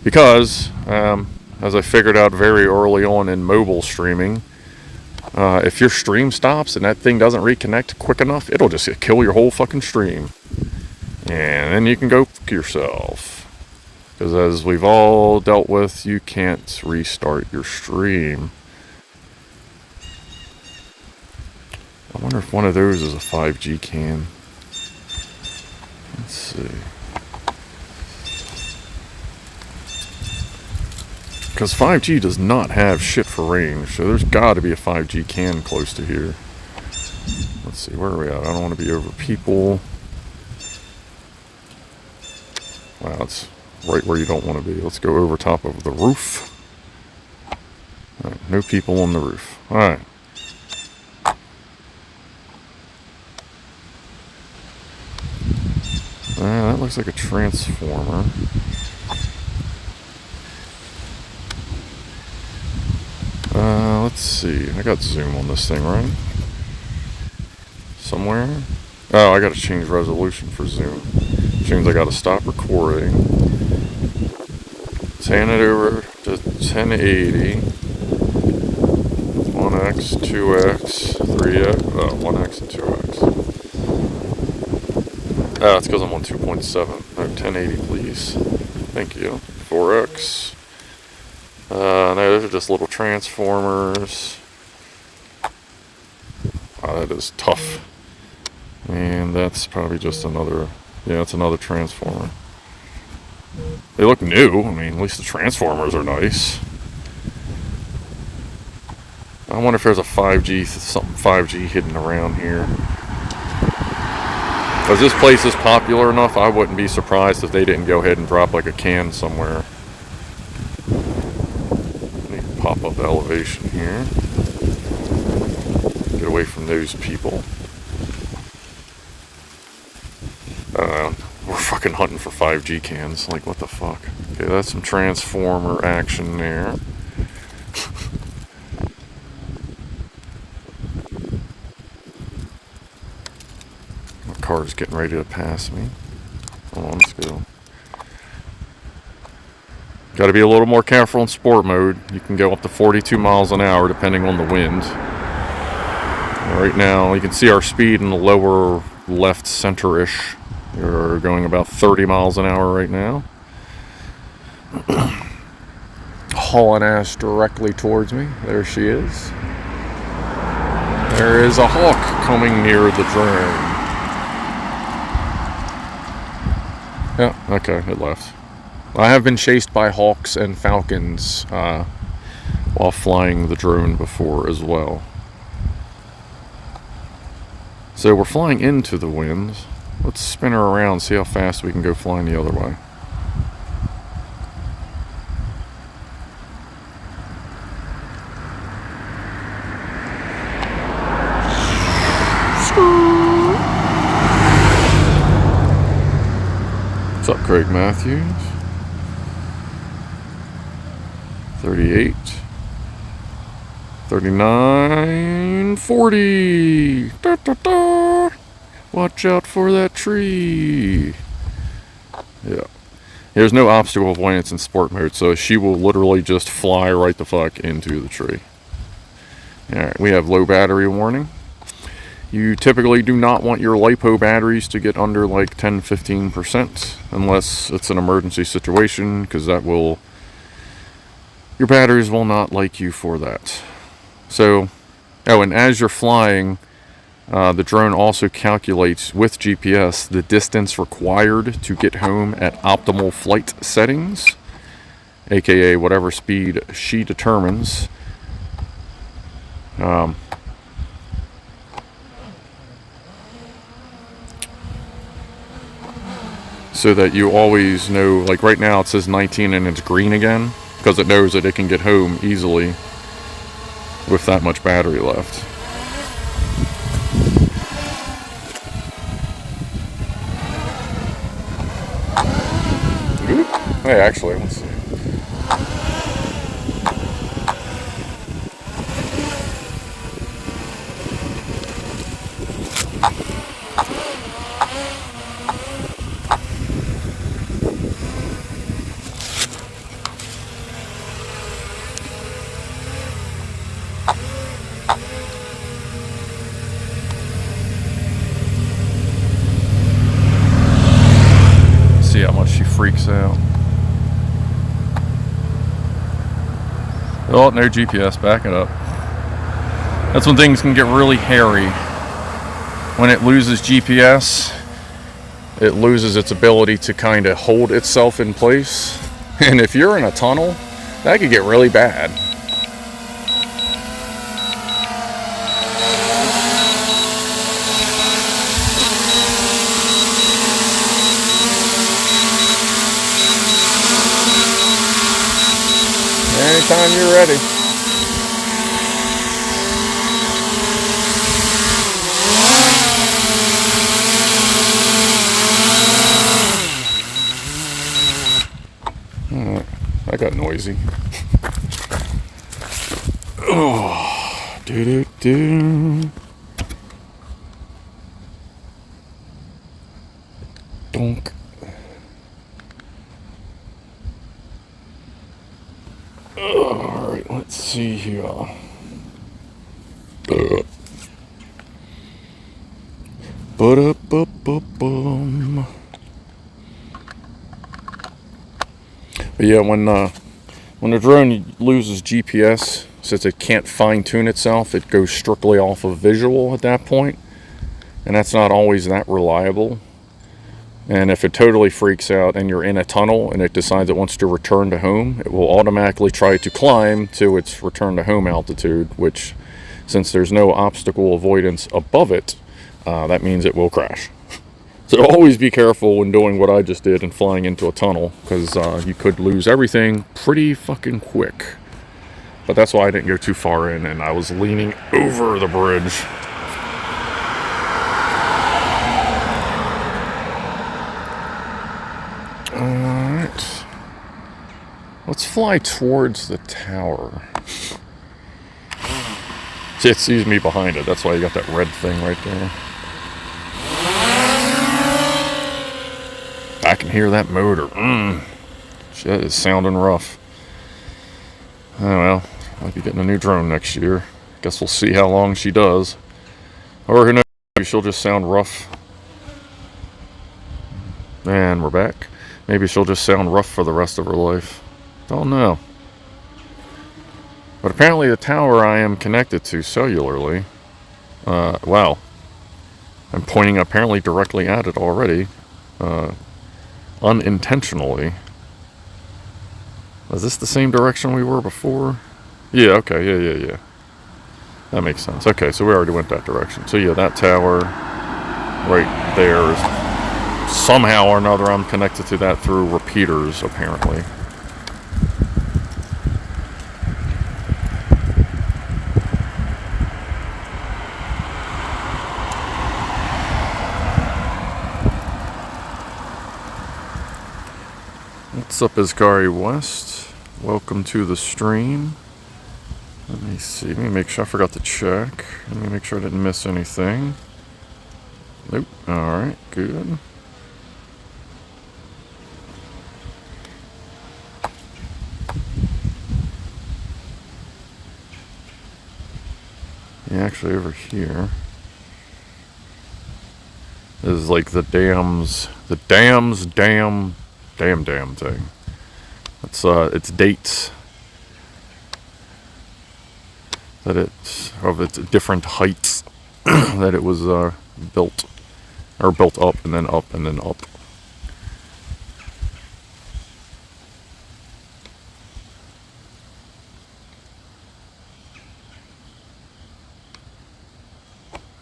Because, as I figured out very early on in mobile streaming, if your stream stops and that thing doesn't reconnect quick enough, it'll just kill your whole fucking stream. And then you can go fuck yourself. Because as we've all dealt with, you can't restart your stream. I wonder if one of those is a 5G can. Let's see. Because 5G does not have shit for range, so there's got to be a 5G can close to here. Let's see, where are we at? I don't want to be over people. Wow, it's right where you don't want to be. Let's go over top of the roof. All right, no people on the roof. All right. That looks like a transformer. Let's see. I got zoom on this thing, right? Somewhere? Oh, I gotta change resolution for zoom. Which means I gotta stop recording. Hand it over to 1080. 1x, 2x, 3x, 1x and 2x. Oh, it's because I'm on 2.7. No, 1080, please. Thank you. 4x. No, those are just little transformers. Wow, that is tough. And that's probably just another, yeah, it's another transformer. They look new. I mean, at least the transformers are nice. I wonder if there's a 5G, something 5G hidden around here. Because this place is popular enough, I wouldn't be surprised if they didn't go ahead and drop like a can somewhere. Pop up elevation here. Get away from those people. We're fucking hunting for 5G cans. Like, what the fuck? Okay, that's some transformer action there. My car's getting ready to pass me. Hold on, let's go. Got to be a little more careful in sport mode. You can go up to 42 miles an hour depending on the wind. Right now, you can see our speed in the lower left center-ish. We're going about 30 miles an hour right now. Hauling ass directly towards me. There she is. There is a hawk coming near the drone. Yeah, okay, it left. I have been chased by hawks and falcons while flying the drone before as well. So we're flying into the wind. Let's spin her around, see how fast we can go flying the other way. Craig Matthews. 38. 39. 40. Da, da, da. Watch out for that tree. Yeah. There's no obstacle avoidance in sport mode, so she will literally just fly right the fuck into the tree. Alright, we have low battery warning. You typically do not want your LiPo batteries to get under like 10-15% unless it's an emergency situation, because that will, your batteries will not like you for that. So, oh, and as you're flying, the drone also calculates with GPS the distance required to get home at optimal flight settings, aka whatever speed she determines. So that you always know, like right now it says 19 and it's green again, because it knows that it can get home easily with that much battery left. Oop. Hey, actually, let's see. See how much she freaks out. Oh, no GPS, back it up. That's when things can get really hairy. When it loses GPS, it loses its ability to kind of hold itself in place. And if you're in a tunnel, that could get really bad. Anytime you're ready. That got noisy. Oh, do. Donk. Alright, let's see here. Ba-da-ba-ba-bum. But yeah, when the drone loses GPS, since it can't fine-tune itself, it goes strictly off of visual at that point, and that's not always that reliable. And if it totally freaks out and you're in a tunnel and it decides it wants to return to home, it will automatically try to climb to its return to home altitude, which, since there's no obstacle avoidance above it, that means it will crash. So always be careful when doing what I just did and flying into a tunnel, because you could lose everything pretty fucking quick. But that's why I didn't go too far in, and I was leaning over the bridge. Alright. Let's fly towards the tower. See, it sees me behind it. That's why you got that red thing right there. I can hear that motor. Shit is sounding rough. Oh well, might be getting a new drone next year. Guess we'll see how long she does. Or who knows, maybe she'll just sound rough. And we're back. Maybe she'll just sound rough for the rest of her life. Don't know. But apparently the tower I am connected to cellularly. Wow. I'm pointing apparently directly at it already. Unintentionally. Is this the same direction we were before? Yeah, okay, yeah. That makes sense. Okay, so we already went that direction. So yeah, that tower right there is somehow or another I'm connected to that through repeaters, apparently. What's up, Iscari West? Welcome to the stream. Let me see. Let me make sure I forgot to check. Let me make sure I didn't miss anything. Nope. Alright, good. Yeah, actually over here is like the dam thing. It's dates that it's of its different heights that it was built up and then up and then up.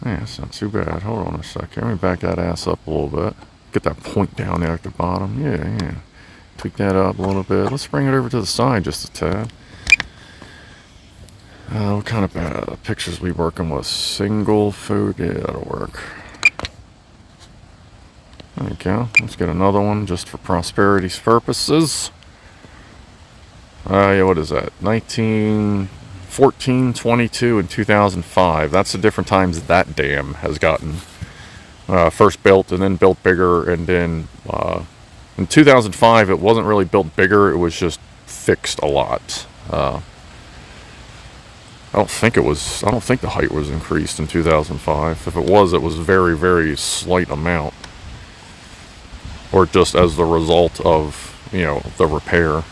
Yeah, it's not too bad. Hold on a second. Let me back that ass up a little bit. Get that point down there at the bottom. Yeah. Tweak that up a little bit. Let's bring it over to the side just a tad. What kind of pictures we working with? Single photo. Yeah, that'll work. There you go. Let's get another one just for prosperity's purposes. Yeah, what is that? 1914, 22, and 2005. That's the different times that dam has gotten first built and then built bigger, and then in 2005 it wasn't really built bigger, it was just fixed a lot. I don't think the height was increased in 2005. If it was very, very slight amount, or just as the result of, the repair.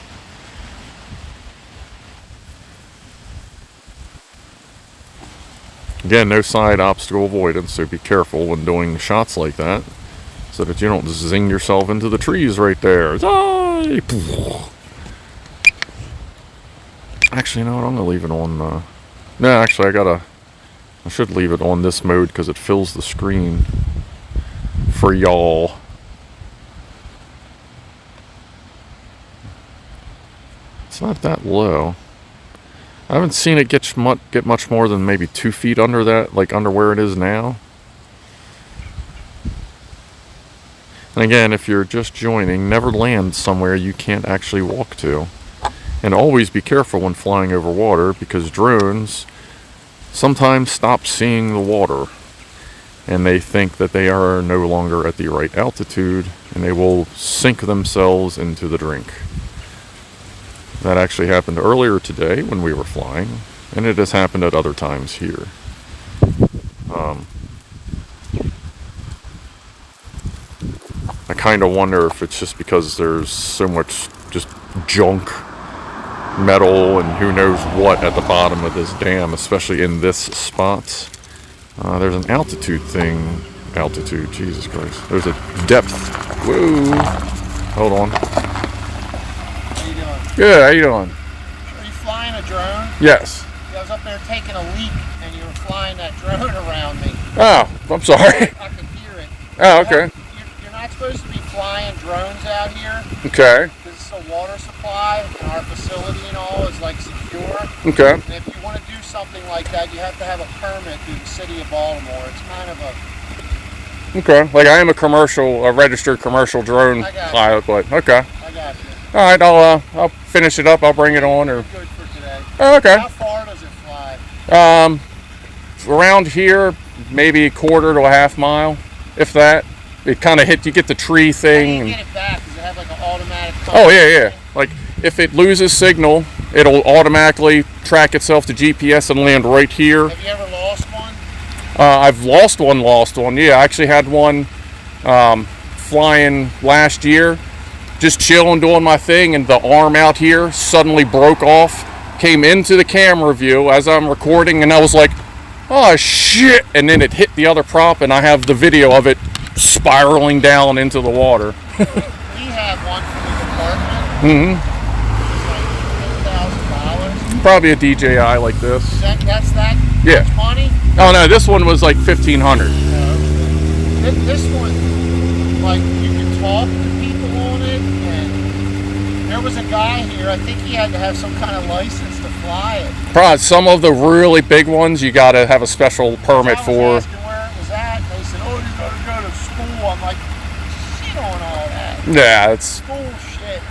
Again, no side obstacle avoidance, so be careful when doing shots like that, so that you don't zing yourself into the trees right there. Actually, you know what? I'm gonna leave it on. No, actually, I should leave it on this mode because it fills the screen for y'all. It's not that low. I haven't seen it get much more than maybe 2 feet under that, like under where it is now. And again, if you're just joining, never land somewhere you can't actually walk to. And always be careful when flying over water, because drones sometimes stop seeing the water and they think that they are no longer at the right altitude and they will sink themselves into the drink. That actually happened earlier today when we were flying, and it has happened at other times here. I kind of wonder if it's just because there's so much just junk, metal, and who knows what at the bottom of this dam, especially in this spot. There's an altitude thing. Altitude, Jesus Christ. There's a depth. Whoa. Hold on. Good, how you doing? Are you flying a drone? Yes. I was up there taking a leak and you were flying that drone around me. Oh, I'm sorry. I could hear it. Oh, okay. You're not supposed to be flying drones out here. Okay. Because it's a water supply and our facility and all is like secure. Okay. And if you want to do something like that, you have to have a permit through the city of Baltimore. It's kind of a... Okay. Like I am a registered commercial drone pilot, but okay. I got you. All right, I'll finish it up. I'll bring it on. Or Good for today. Oh, okay. How far does it fly? Around here, maybe a quarter to a half mile, if that. It kind of you get the tree thing. How do you get it back? Does it have like an automatic... Oh yeah. Like if it loses signal, it'll automatically track itself to GPS and land right here. Have you ever lost one? I've lost one. Yeah, I actually had one flying last year. Just chilling, doing my thing, and the arm out here suddenly broke off, came into the camera view as I'm recording, and I was like, oh shit, and then it hit the other prop, and I have the video of it spiraling down into the water. We have one from the department. It's like $10,000. Probably a DJI like this. That's that Yeah. much money? Oh no, this one was like $1,500. This one, like, you can talk to people on it, and there was a guy here, I think he had to have some kind of license to fly it. Probably some of the really big ones you gotta have a special permit for. I was asking where it was at, and they said, oh, you gotta go to school. I'm like, shit on all that. Yeah, it's School shit.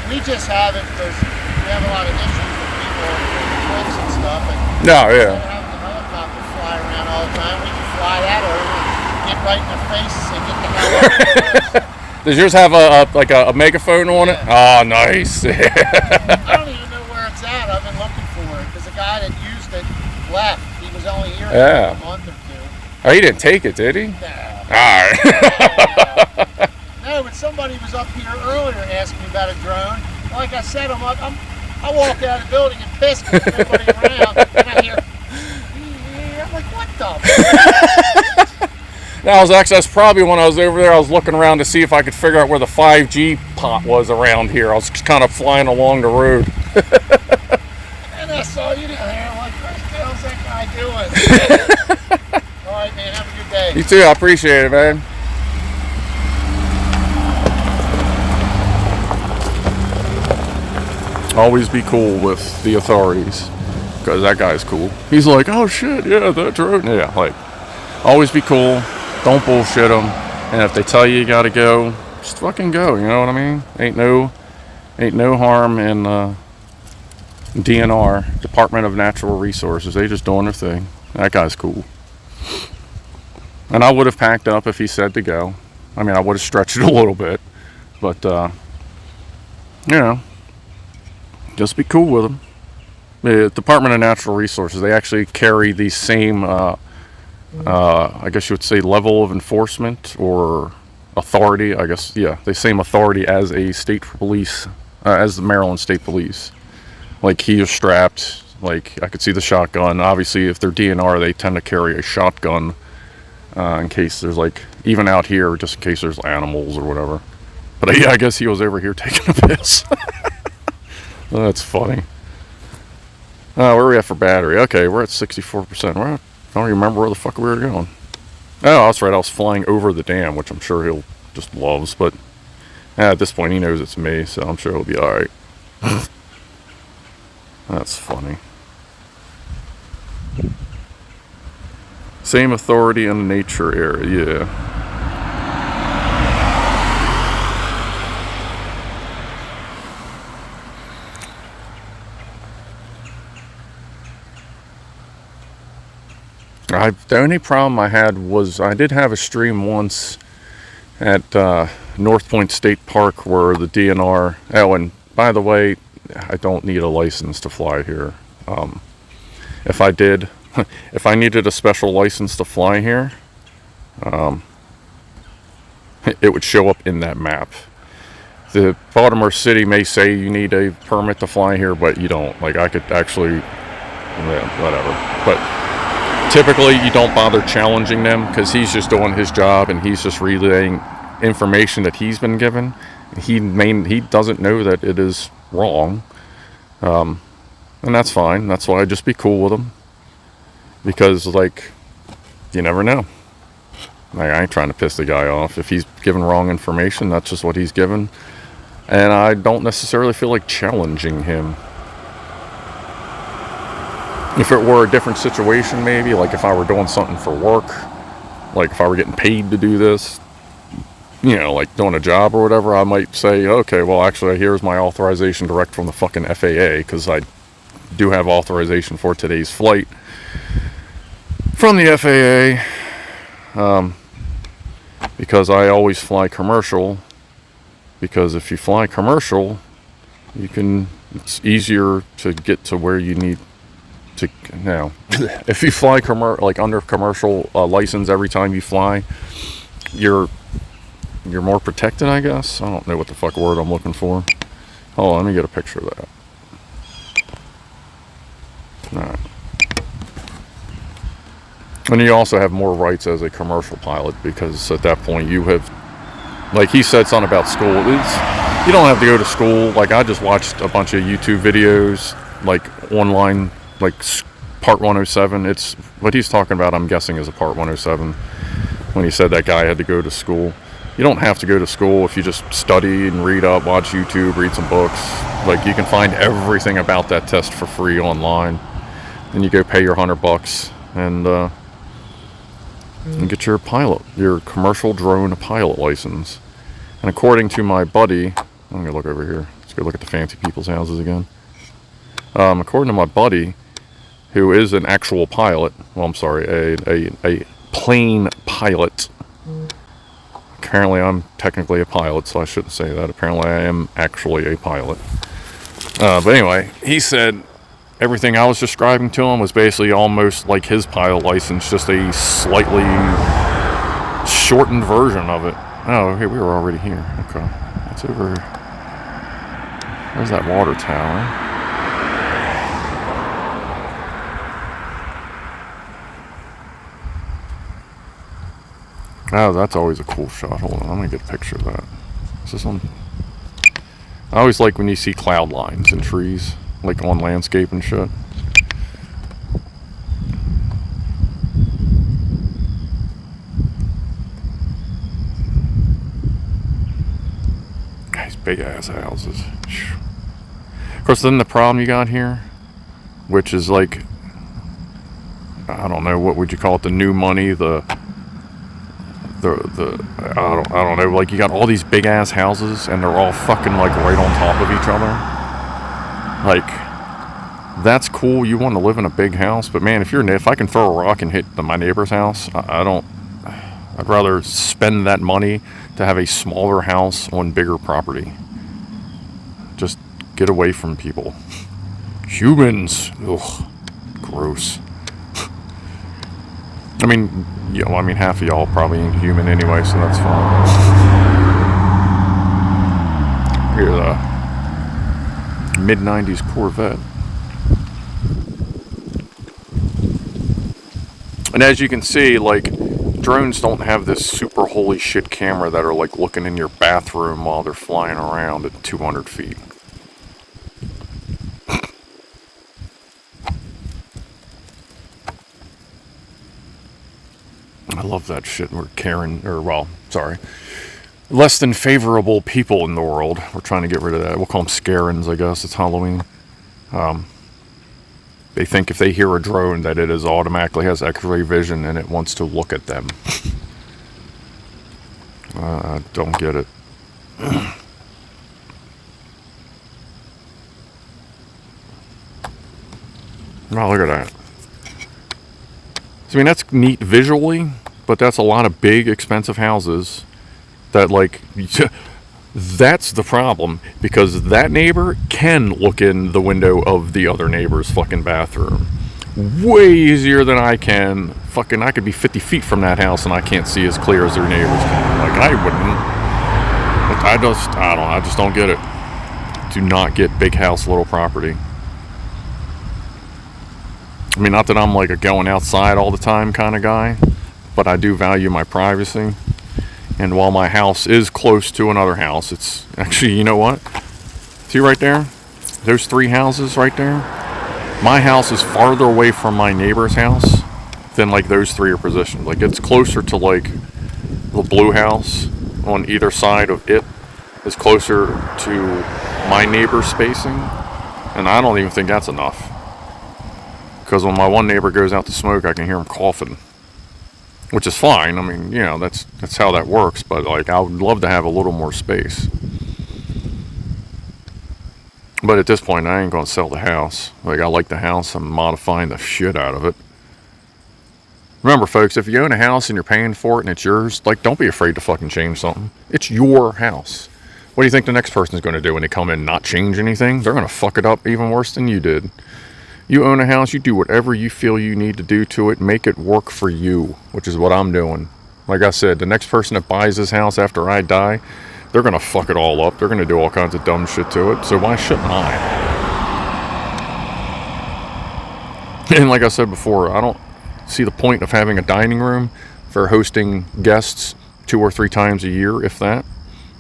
We just have it because we have a lot of issues with people with clips and stuff. And No, instead yeah. of having the helicopter fly around all the time, we can fly that over, get right in their face, and get the hell out. Does yours have a megaphone on it? Oh, nice. I don't even know where it's at. I've been looking for it because the guy that used it left. He was only here Yeah. for a month or two. Oh, he didn't take it, did he? No. All right. No, but somebody was up here earlier asking me about a drone. Like I said, I walk out of the building and piss because there's nobody around, and I hear, I'm like, what the? That's probably when I was over there, I was looking around to see if I could figure out where the 5G pot was around here. I was kind of flying along the road. And I saw you down there. I'm like, what the hell's that guy doing? All right, man, have a good day. You too, I appreciate it, man. Always be cool with the authorities, because that guy's cool. He's like, oh shit, yeah, that drone. Yeah, like, always be cool. Don't bullshit them. And if they tell you gotta go, just fucking go. You know what I mean? Ain't no harm in DNR, Department of Natural Resources. They just doing their thing. That guy's cool. And I would have packed up if he said to go. I mean, I would have stretched it a little bit, but you know, just be cool with them. The Department of Natural Resources, they actually carry the same, I guess you would say, level of enforcement or authority. I guess, yeah, the same authority as a state police, as the Maryland State Police. Like, he is strapped. Like, I could see the shotgun. Obviously, if they're DNR, they tend to carry a shotgun in case there's, like, even out here, just in case there's animals or whatever. But yeah, I guess he was over here taking a piss. That's funny. Where are we at for battery? Okay, we're at 64%. I don't remember where the fuck we were going. Oh, that's right. I was flying over the dam, which I'm sure he'll just loves. But at this point, he knows it's me, so I'm sure he'll be all right. That's funny. Same authority in the nature area, yeah. The only problem I had was I did have a stream once at North Point State Park where the DNR. Oh, and by the way, I don't need a license to fly here. If I did, if I needed a special license to fly here, it would show up in that map. The Baltimore City may say you need a permit to fly here, but you don't. Like, I could actually, yeah, whatever. But typically, you don't bother challenging them because he's just doing his job and he's just relaying information that he's been given. He doesn't know that it is wrong, and that's fine. That's why I just be cool with him, because, like, you never know. Like, I ain't trying to piss the guy off. If he's given wrong information, that's just what he's given, and I don't necessarily feel like challenging him. If it were a different situation, maybe, like if I were doing something for work, like if I were getting paid to do this, you know, like doing a job or whatever, I might say, okay, well, actually, here's my authorization direct from the fucking FAA, because I do have authorization for today's flight from the FAA, because I always fly commercial, because if you fly commercial, it's easier to get to where you need to. Now, if you fly like under commercial license every time you fly, you're more protected, I guess. I don't know what the fuck word I'm looking for. Hold on, let me get a picture of that. Alright. And you also have more rights as a commercial pilot, because at that point you have, like he said something about school. You don't have to go to school. Like, I just watched a bunch of YouTube videos, like online, like Part 107. It's what he's talking about, I'm guessing, is a Part 107 when he said that guy had to go to school. You don't have to go to school if you just study and read up, watch YouTube, read some books. Like, you can find everything about that test for free online. Then you go pay your $100 and get your commercial drone pilot license. And according to my buddy, I'm gonna look over here. go look at the fancy people's houses again. According to my buddy, who is an actual pilot, well, I'm sorry, a plane pilot. Apparently I'm technically a pilot, so I shouldn't say that. Apparently I am actually a pilot. But anyway, he said everything I was describing to him was basically almost like his pilot license, just a slightly shortened version of it. Oh, okay, we were already here. Okay. It's over. There's that water tower. Oh, that's always a cool shot. Hold on, I'm gonna get a picture of that. Is this on? I always like when you see cloud lines and trees, like on landscape and shit. These big ass houses. Of course, then the problem you got here, which is like, I don't know, what would you call it? The new money, I don't know, like you got all these big ass houses and they're all fucking like right on top of each other. Like, that's cool, you want to live in a big house, but man, if I can throw a rock and hit my neighbor's house, I'd rather spend that money to have a smaller house on bigger property. Just get away from people. Humans. Ugh, gross. I mean, half of y'all probably ain't human anyway, so that's fine. Here's a mid-90s Corvette. And as you can see, like, drones don't have this super holy shit camera that are like looking in your bathroom while they're flying around at 200 feet. I love that shit. We're less than favorable people in the world. We're trying to get rid of that. We'll call them Scarens, I guess. It's Halloween. They think if they hear a drone that it automatically has X-ray vision and it wants to look at them. I don't get it. Oh, look at that. So, I mean, that's neat visually, but that's a lot of big, expensive houses that, like, that's the problem, because that neighbor can look in the window of the other neighbor's fucking bathroom. Way easier than I can. Fucking, I could be 50 feet from that house and I can't see as clear as their neighbors can. Like, I wouldn't. I just don't get it. Do not get big house, little property. I mean, not that I'm like a going outside all the time kind of guy, but I do value my privacy. And while my house is close to another house, it's actually, you know what? See right there? Those three houses right there? My house is farther away from my neighbor's house than like those three are positioned. Like, it's closer to like the blue house on either side of it is closer to my neighbor's spacing. And I don't even think that's enough. Because when my one neighbor goes out to smoke, I can hear him coughing. Which is fine. I mean, you know, that's how that works. But, like, I would love to have a little more space. But at this point, I ain't going to sell the house. Like, I like the house. I'm modifying the shit out of it. Remember, folks, if you own a house and you're paying for it and it's yours, like, don't be afraid to fucking change something. It's your house. What do you think the next person's going to do when they come in and not change anything? They're going to fuck it up even worse than you did. You own a house, you do whatever you feel you need to do to it. Make it work for you, which is what I'm doing. Like I said, the next person that buys this house after I die, they're going to fuck it all up. They're going to do all kinds of dumb shit to it. So why shouldn't I? And like I said before, I don't see the point of having a dining room for hosting guests 2 or 3 times a year, if that.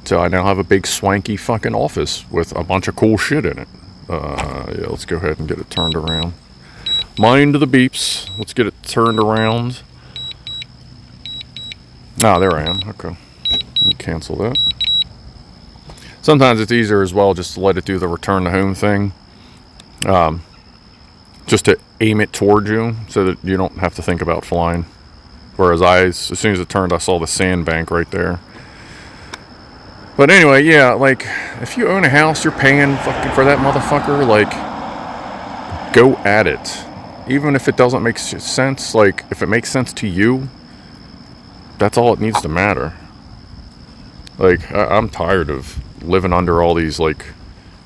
So I now have a big swanky fucking office with a bunch of cool shit in it. Yeah, let's go ahead and get it turned around. Mind the beeps. Let's get it turned around. Ah, there I am. Okay. Let me cancel that. Sometimes it's easier as well just to let it do the return to home thing. Just to aim it towards you so that you don't have to think about flying. Whereas as soon as it turned, I saw the sandbank right there. But anyway, yeah, like, if you own a house, you're paying fucking for that motherfucker, like, go at it. Even if it doesn't make sense, like, if it makes sense to you, that's all it needs to matter. Like, I'm tired of living under all these, like,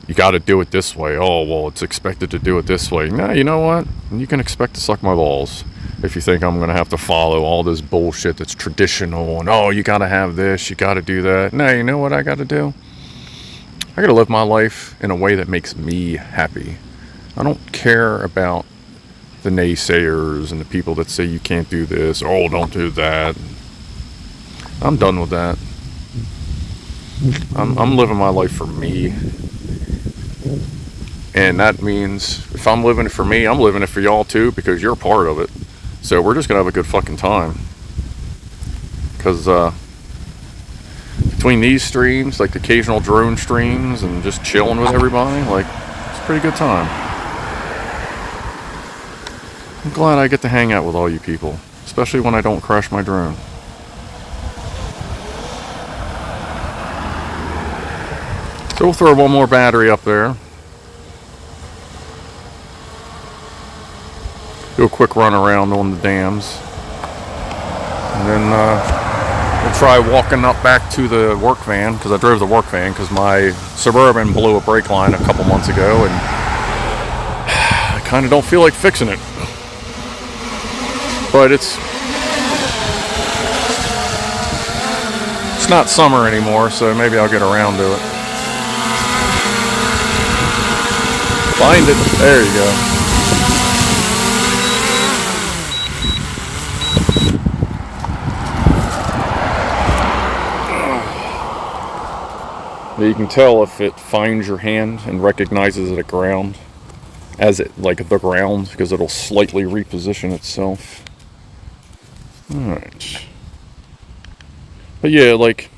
you gotta do it this way. Oh, well, it's expected to do it this way. Nah, you know what? You can expect to suck my balls if you think I'm gonna have to follow all this bullshit that's traditional and, oh, you gotta have this, you gotta do that. Nah, you know what I gotta do? I gotta live my life in a way that makes me happy. I don't care about the naysayers and the people that say you can't do this, oh, don't do that. I'm done with that. I'm living my life for me. And that means if I'm living it for me, I'm living it for y'all too, because you're a part of it. So we're just gonna have a good fucking time. Because between these streams, like the occasional drone streams and just chilling with everybody, like, it's a pretty good time. I'm glad I get to hang out with all you people, especially when I don't crash my drone. So we'll throw one more battery up there. Do a quick run around on the dams. And then we'll try walking up back to the work van, because I drove the work van because my Suburban blew a brake line a couple months ago, and I kind of don't feel like fixing it. But it's not summer anymore, so maybe I'll get around to it. Find it. There you go. You can tell if it finds your hand and recognizes it at ground, as it, like the ground, because it'll slightly reposition itself. Alright. But yeah, like,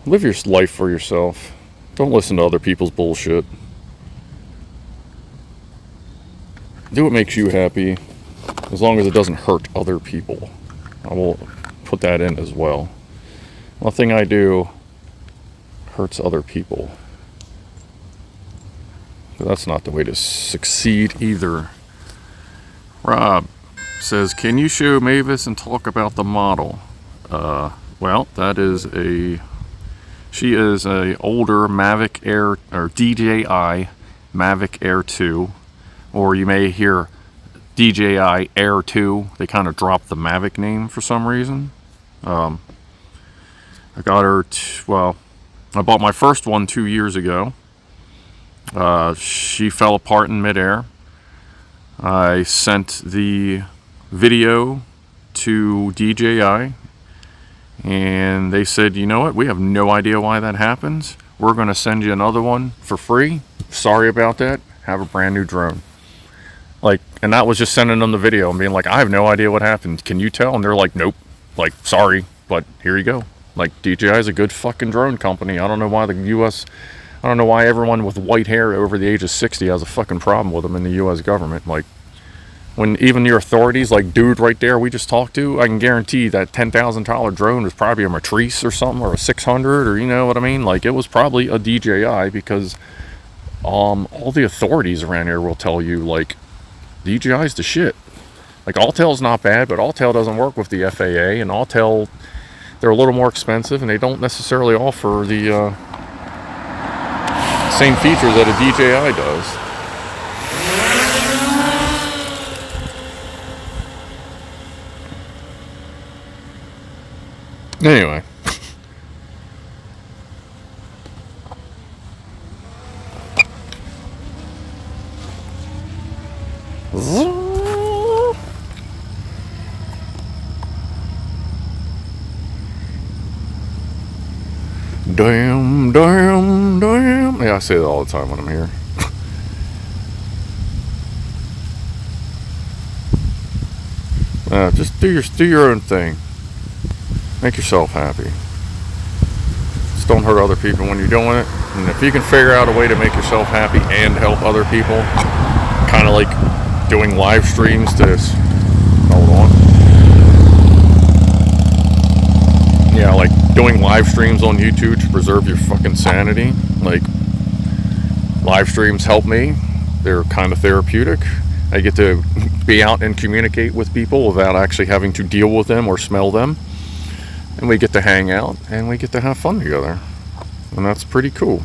live your life for yourself. Don't listen to other people's bullshit. Do what makes you happy, as long as it doesn't hurt other people. I will put that in as well. Nothing I do hurts other people. But that's not the way to succeed either. Rob says, can you show Mavis and talk about the model? Well, she is a older Mavic Air, or DJI Mavic Air 2, or you may hear DJI Air 2. They kind of dropped the Mavic name for some reason. I got her, I bought my first one 2 years ago. She fell apart in midair. I sent the video to DJI, and they said, you know what, we have no idea why that happens. We're going to send you another one for free. Sorry about that. Have a brand new drone. Like, and that was just sending them the video and being like, I have no idea what happened. Can you tell? And they're like, nope. Like, sorry, but here you go. Like, DJI is a good fucking drone company. I don't know why I don't know why everyone with white hair over the age of 60 has a fucking problem with them in the U.S. government. Like, when even your authorities, like dude right there we just talked to, I can guarantee that $10,000 drone was probably a Matrice or something, or a 600, or you know what I mean? Like, it was probably a DJI, because all the authorities around here will tell you, like, DJI's the shit. Like, Alltel's not bad, but Alltel doesn't work with the FAA, and Alltel, they're a little more expensive, and they don't necessarily offer the same features that a DJI does. Anyway. Damn, damn, damn. Yeah, I say that all the time when I'm here. Just do your own thing. Make yourself happy. Just don't hurt other people when you're doing it. And if you can figure out a way to make yourself happy and help other people, kind of like doing live streams to... Hold on. Yeah, like doing live streams on YouTube to preserve your fucking sanity. Like, live streams help me. They're kind of therapeutic. I get to be out and communicate with people without actually having to deal with them or smell them. And we get to hang out and we get to have fun together. And that's pretty cool.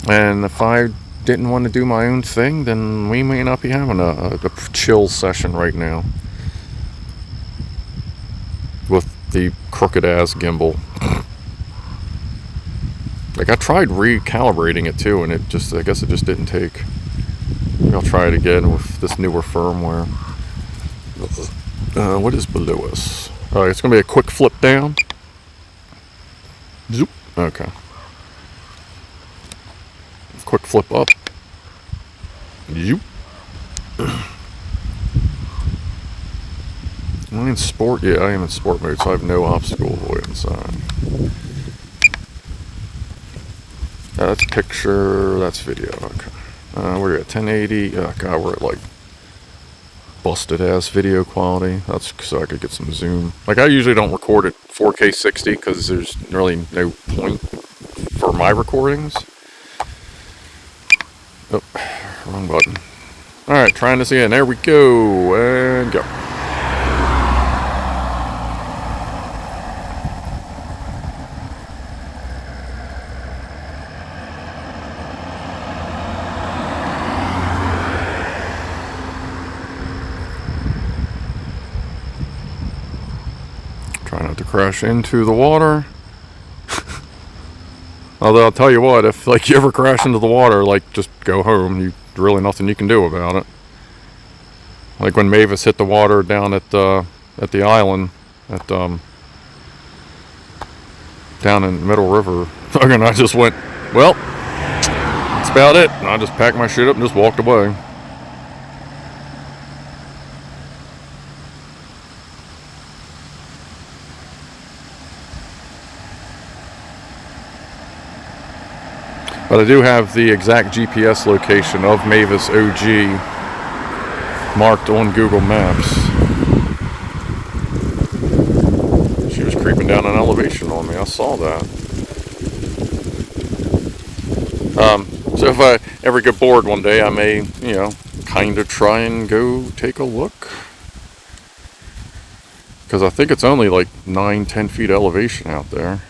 And if I didn't want to do my own thing, then we may not be having a chill session right now with the crooked ass gimbal. Like, I tried recalibrating it too, and I guess it just didn't take. Maybe I'll try it again with this newer firmware. What is below us? Alright, it's gonna be a quick flip down. Zoop. Okay. Quick flip up. Zoop. Am I in sport? Yeah, I am in sport mode, so I have no obstacle avoidance on. That's picture, that's video. Okay. We're at 1080. Oh god, we're at like busted ass video quality. That's so I could get some zoom. Like, I usually don't record at 4K 60 because there's really no point for my recordings. Oh, wrong button. Alright, trying this again. There we go. And go. Try not to crash into the water. Although I'll tell you what, if like you ever crash into the water, like, just go home. There's really nothing you can do about it. Like when Mavis hit the water down at the island at down in Middle River, fucking, I just went, well, that's about it. And I just packed my shit up and just walked away. But I do have the exact GPS location of Mavis OG marked on Google Maps. She was creeping down an elevation on me. I saw that. So if I ever get bored one day, I may, kind of try and go take a look. Because I think it's only like 9-10 feet elevation out there.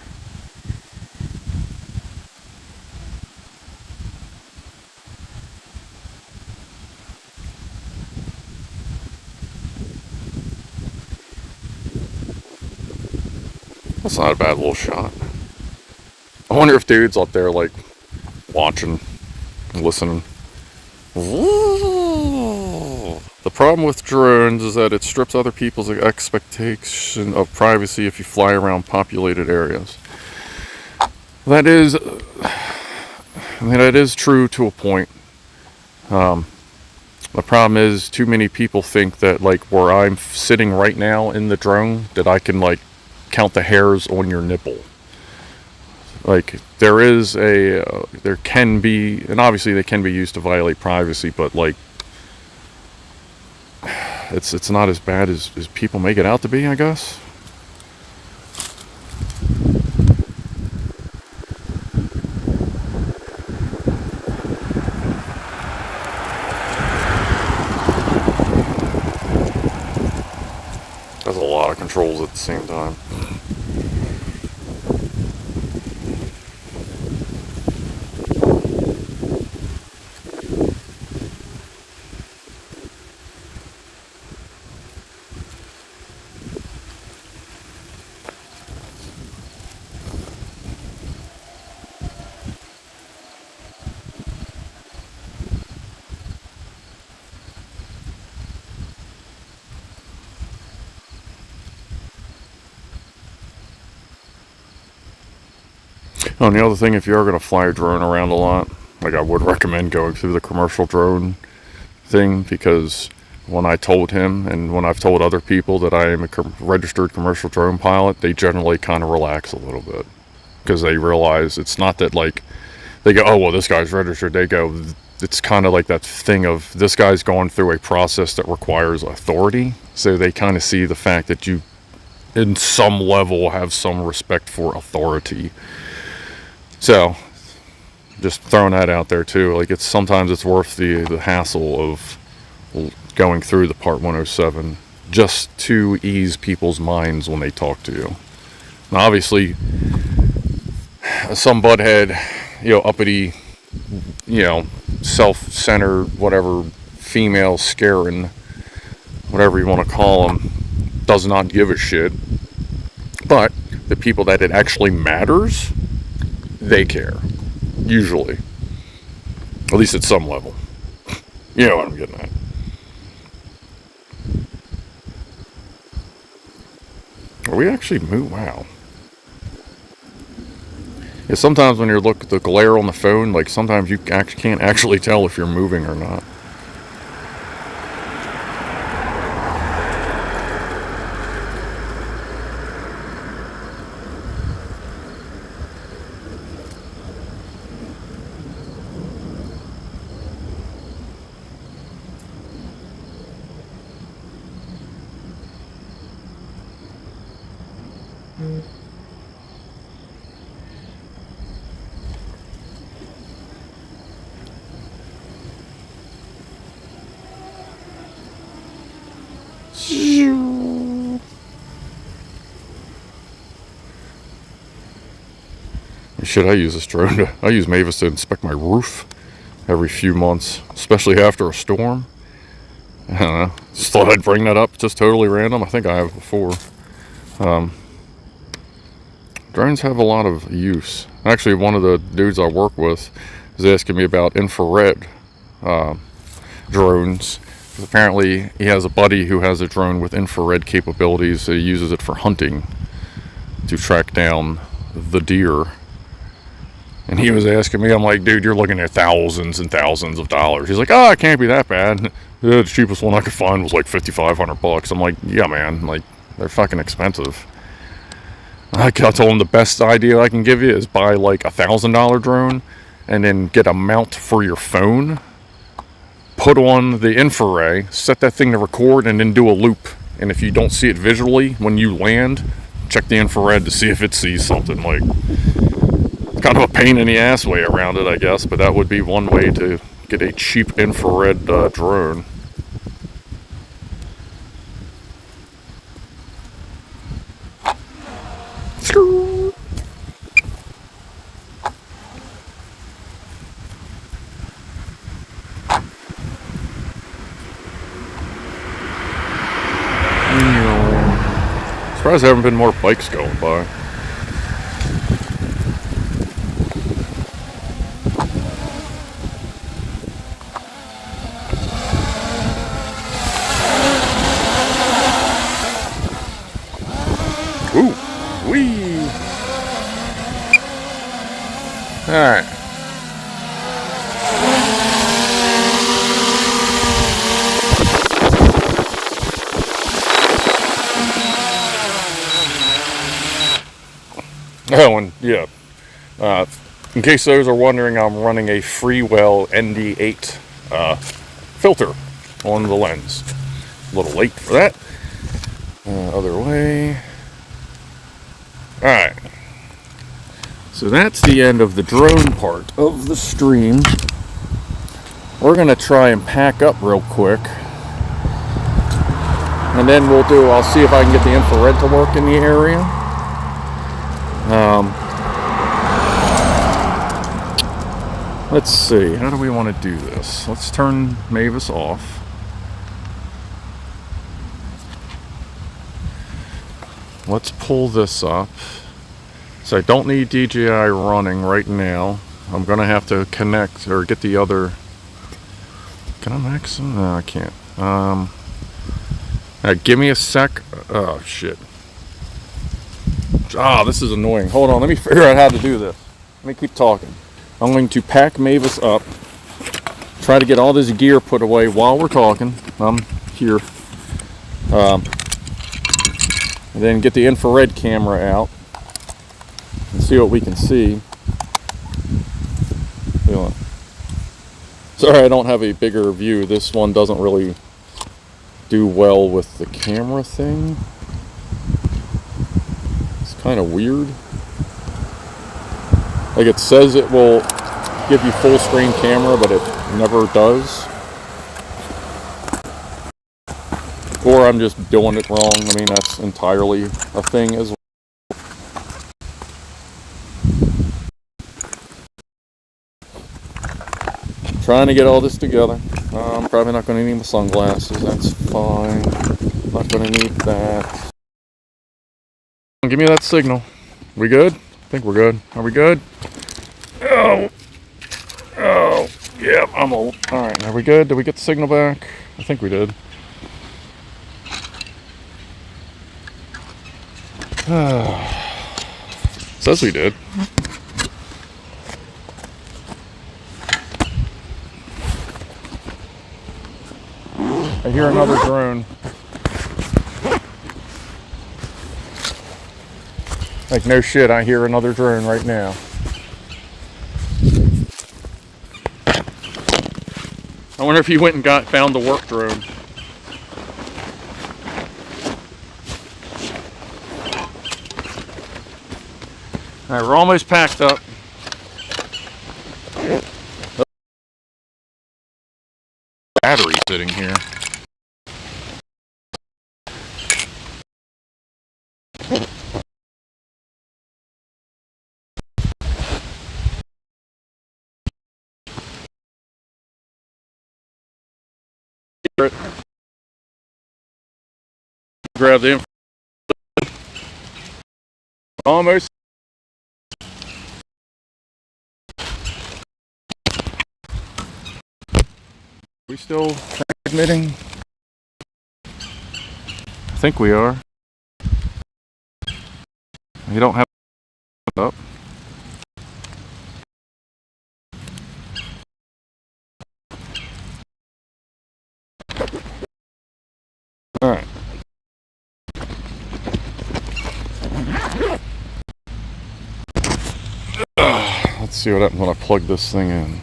That's not a bad little shot. I wonder if dudes up there, like, watching, listening. The problem with drones is that it strips other people's expectation of privacy if you fly around populated areas. That is true to a point. The problem is too many people think that, like, where I'm sitting right now in the drone, that I can, like, count the hairs on your nipple. Like, there can be, and obviously they can be used to violate privacy, but, like, it's not as bad as people make it out to be, I guess. There's a lot of controls at the same time. Oh, and the other thing, if you're going to fly a drone around a lot, like, I would recommend going through the commercial drone thing, because when I told him, and when I've told other people that I am a registered commercial drone pilot, they generally kind of relax a little bit, because they realize it's not that, like, they go, oh, well, this guy's registered. They go, it's kind of like that thing of, this guy's going through a process that requires authority, so they kind of see the fact that you in some level have some respect for authority. So just throwing that out there too. Like, it's sometimes it's worth the hassle of going through the Part 107 just to ease people's minds when they talk to you. Now, obviously, some butthead, uppity, self-centered, whatever, female scaring, whatever you want to call them, does not give a shit. But the people that it actually matters, they care. Usually. At least at some level. You know what I'm getting at. Are we actually moving? Wow. Yeah, sometimes when you're looking at the glare on the phone, like, sometimes you can't actually tell if you're moving or not. Should I use this drone? I use Mavis to inspect my roof every few months, especially after a storm. I don't know. Just thought I'd bring that up. Just totally random. I think I have before. Drones have a lot of use. Actually, one of the dudes I work with is asking me about infrared drones. Apparently, he has a buddy who has a drone with infrared capabilities. So he uses it for hunting to track down the deer. And he was asking me, I'm like, dude, you're looking at thousands and thousands of dollars. He's like, oh, it can't be that bad. The cheapest one I could find was like $5,500. I'm like, yeah, man, like, they're fucking expensive. I told him the best idea I can give you is buy like $1,000 drone and then get a mount for your phone, put on the infrared, set that thing to record, and then do a loop. And if you don't see it visually when you land, check the infrared to see if it sees something. Like, kind of a pain in the ass way around it, I guess, but that would be one way to get a cheap infrared drone. Surprised there haven't been more bikes going by. Ooh, wee. All right. Oh, and yeah. In case those are wondering, I'm running a Freewell ND8 filter on the lens. A little late for that. Other way. Alright, so that's the end of the drone part of the stream. We're going to try and pack up real quick. And then I'll see if I can get the infrared to work in the area. Let's see, how do we want to do this? Let's turn Mavis off. Let's pull this up. So I don't need DJI running right now. I'm gonna have to connect or get the other. Can I max them? No, I can't. Give me a sec. Oh shit. This is annoying. Hold on, let me figure out how to do this. Let me keep talking. I'm going to pack Mavis up. Try to get all this gear put away while we're talking. I'm here. And then get the infrared camera out and see what we can see. Sorry I don't have a bigger view. This one doesn't really do well with the camera thing. kind of weird. Like it says it will give you full screen camera, but it never does. Or I'm just doing it wrong. I mean, that's entirely a thing as well. Trying to get all this together. I'm probably not going to need my sunglasses. That's fine. Not going to need that. Give me that signal. We good? I think we're good. Are we good? Oh. Oh. Yeah, I'm old. Alright, are we good? Did we get the signal back? I think we did. Says we did. I hear another drone. Like no shit, I hear another drone right now. I wonder if he went and found the work drone. Alright, we're almost packed up. Battery sitting here. Grab the info. Almost. We still transmitting? I think we are. You don't have it up. All right. Let's see what happens when I plug this thing in.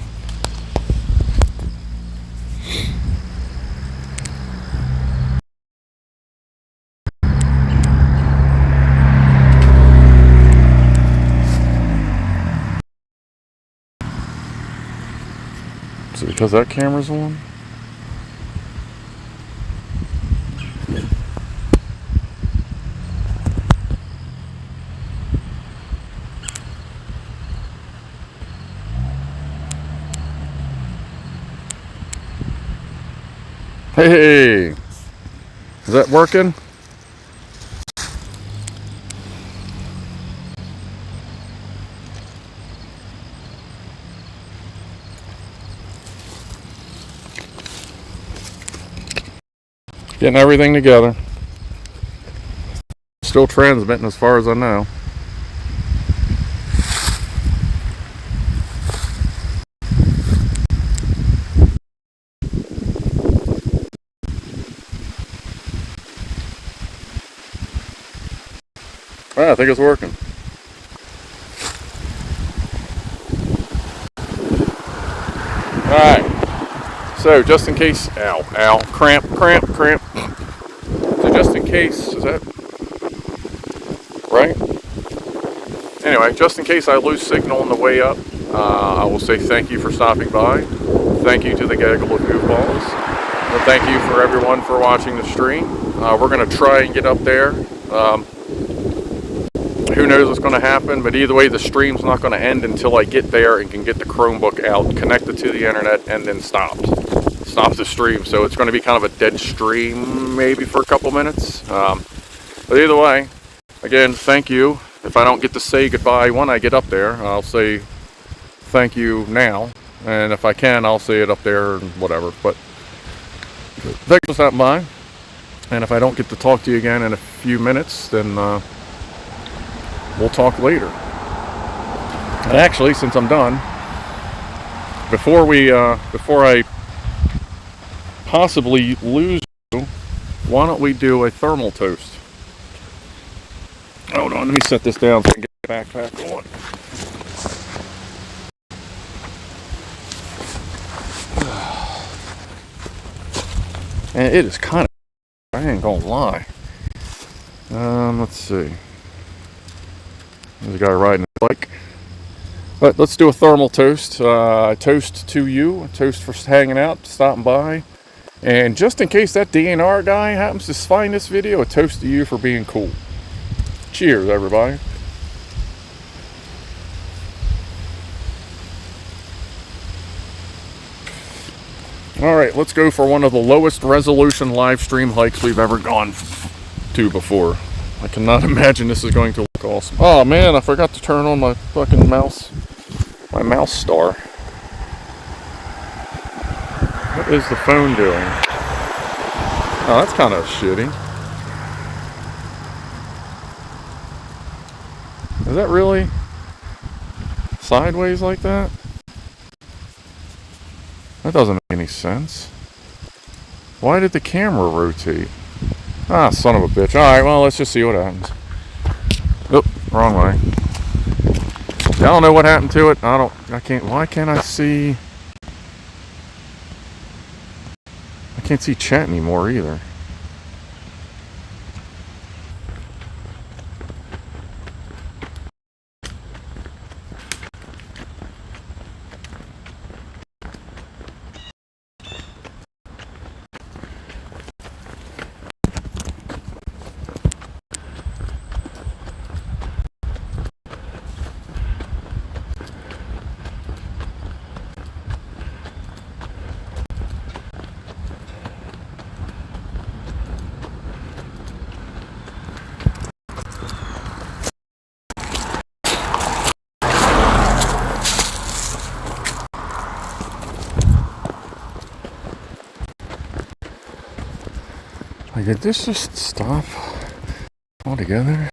Is it because that camera's on? Hey, is that working? Getting everything together. Still transmitting as far as I know. I think it's working. Alright. So just in case, cramp. So just in case, is that right? Anyway, just in case I lose signal on the way up, I will say thank you for stopping by. Thank you to the gaggle of goofballs. And thank you for everyone for watching the stream. We're going to try and get up there. Who knows what's going to happen, but either way, the stream's not going to end until I get there and can get the Chromebook out, connect it to the internet, and then stop the stream. So it's going to be kind of a dead stream, maybe for a couple minutes. But either way, again, thank you. If I don't get to say goodbye when I get up there, I'll say thank you now. And if I can, I'll say it up there and whatever. But thanks for stopping by. And if I don't get to talk to you again in a few minutes, then we'll talk later. And actually, since I'm done, before I possibly lose you, why don't we do a thermal toast? Hold on, let me set this down so I can get the backpack on. And it is kind of, I ain't gonna lie. Let's see. There's a guy riding a bike. But let's do a thermal toast. Toast to you. A toast for hanging out, stopping by. And just in case that DNR guy happens to find this video, a toast to you for being cool. Cheers, everybody. Alright, let's go for one of the lowest resolution live stream hikes we've ever gone to before. I cannot imagine this is going to look awesome. Oh man, I forgot to turn on my fucking mouse. My mouse star. What is the phone doing? Oh, that's kind of shitty. Is that really sideways like that? That doesn't make any sense. Why did the camera rotate? Ah, son of a bitch. Alright, well, let's just see what happens. Oop, wrong way. I don't know what happened to it. Why can't I see? I can't see chat anymore either. Like, did this just stop altogether?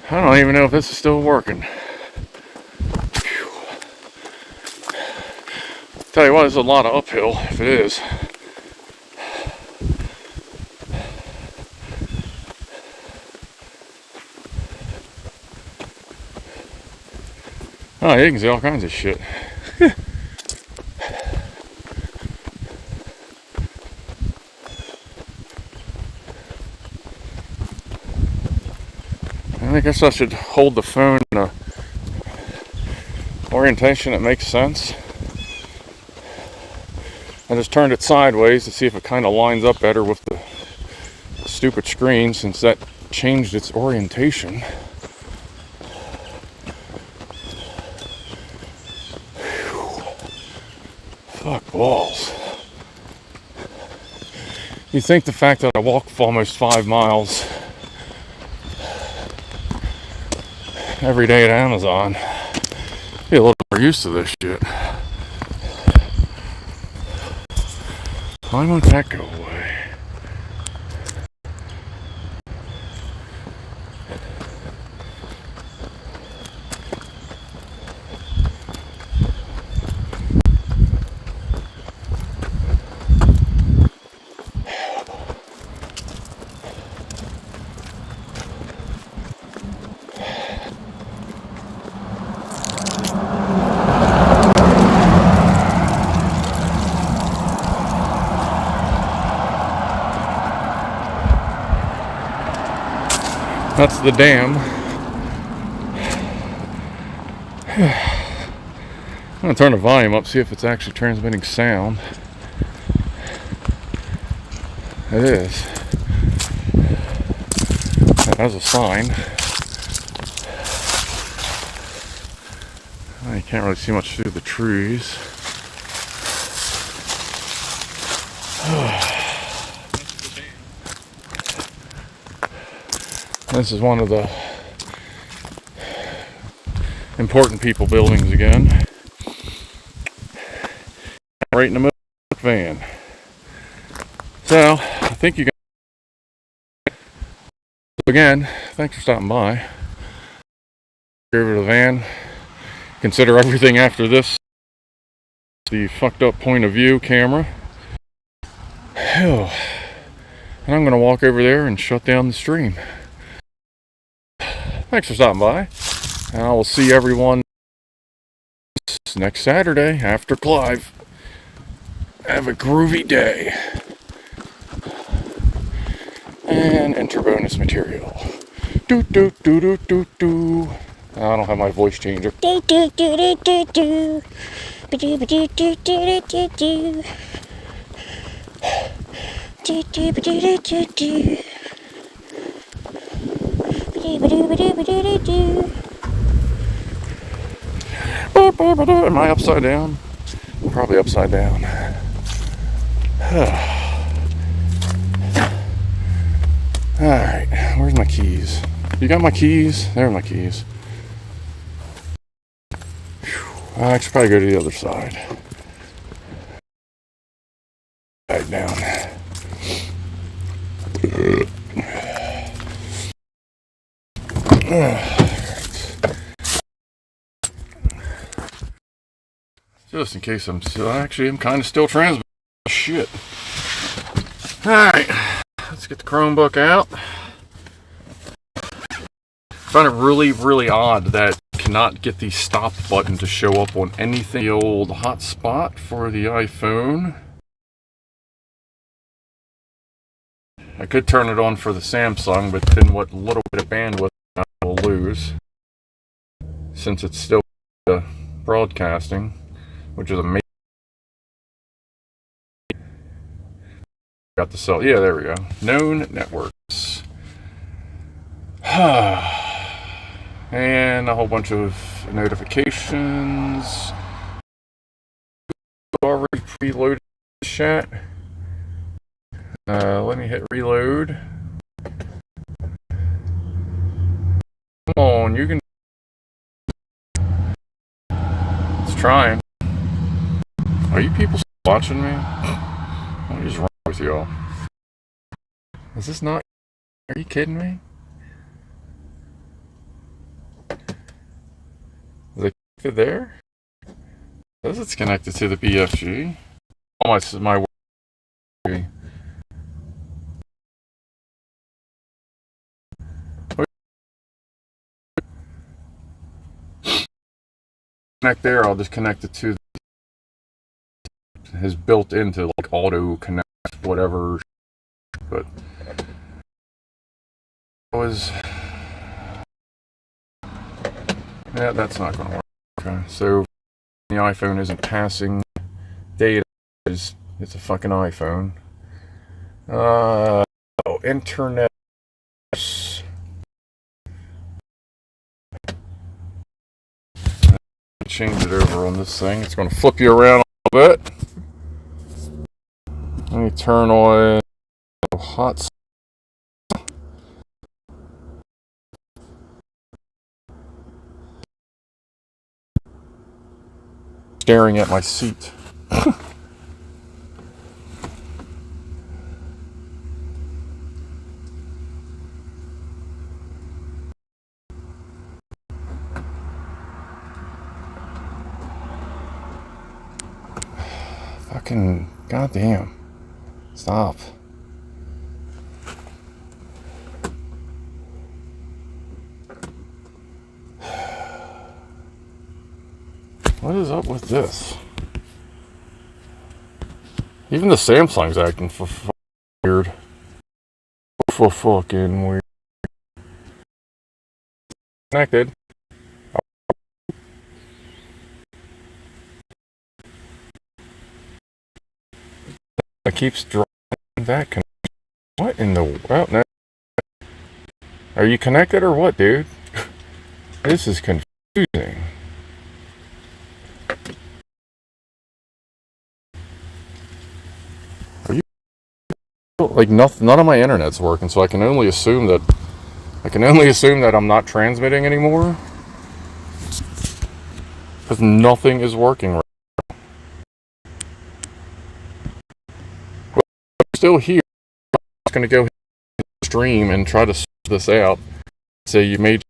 I don't even know if this is still working. Phew. Tell you what, there's a lot of uphill if it is. Oh, you can see all kinds of shit. I guess I should hold the phone in a orientation that makes sense. I just turned it sideways to see if it kind of lines up better with the stupid screen, since that changed its orientation. Fuck balls. You think the fact that I walk for almost 5 miles every day at Amazon, be a little more used to this shit. Why won't that go away? That's the dam. I'm going to turn the volume up, see if it's actually transmitting sound. It is. That's a sign. You can't really see much through the trees. This is one of the important people buildings again. Right in the middle of the van. So, I think you guys, again, thanks for stopping by. Over to the van. Consider everything after this the fucked up point of view camera. And I'm going to walk over there and shut down the stream. Thanks for stopping by, and I will see everyone next Saturday after Clive. Have a groovy day. And enter bonus material. Do do do do do do. I don't have my voice changer. Do do do do do do. Do do do do do do do. Do do do do do do. Am I upside down? I'm probably upside down. Alright, where's my keys? You got my keys? There are my keys. I should probably go to the other side. Back down. Just in case I'm kind of still transmitting. Shit. Alright, let's get the Chromebook out. I find it really, really odd that I cannot get the stop button to show up on anything. The old hotspot for the iPhone. I could turn it on for the Samsung, but then what little bit of bandwidth I will lose, since it's still broadcasting, which is amazing. Got the cell. Yeah, there we go. Known networks. And a whole bunch of notifications. Already preloaded the chat. Let me hit reload. Come on, you can. It's trying. Are you people watching me? What is wrong with y'all? Is this not? Are you kidding me? Is it connected there? It says it's connected to the BFG. Oh, my connect there, I'll just connect it to his built into like auto connect whatever, but it was, yeah, that's not going to work. Okay, so the iPhone isn't passing data, it's a fucking iPhone. Internet. Change it over on this thing. It's going to flip you around a little bit. Let me turn on hot. Staring at my seat. Fucking goddamn. Stop. What is up with this? Even the Samsung's acting weird. For fucking weird. Connected. It keeps drawing that connection. What in the... Oh, no. Are you connected or what, dude? This is confusing. Are you... Like, none of my internet's working, so I can only assume that... I'm not transmitting anymore. Because nothing is working right. Still here. I'm just going to go stream and try to sort this out. So you may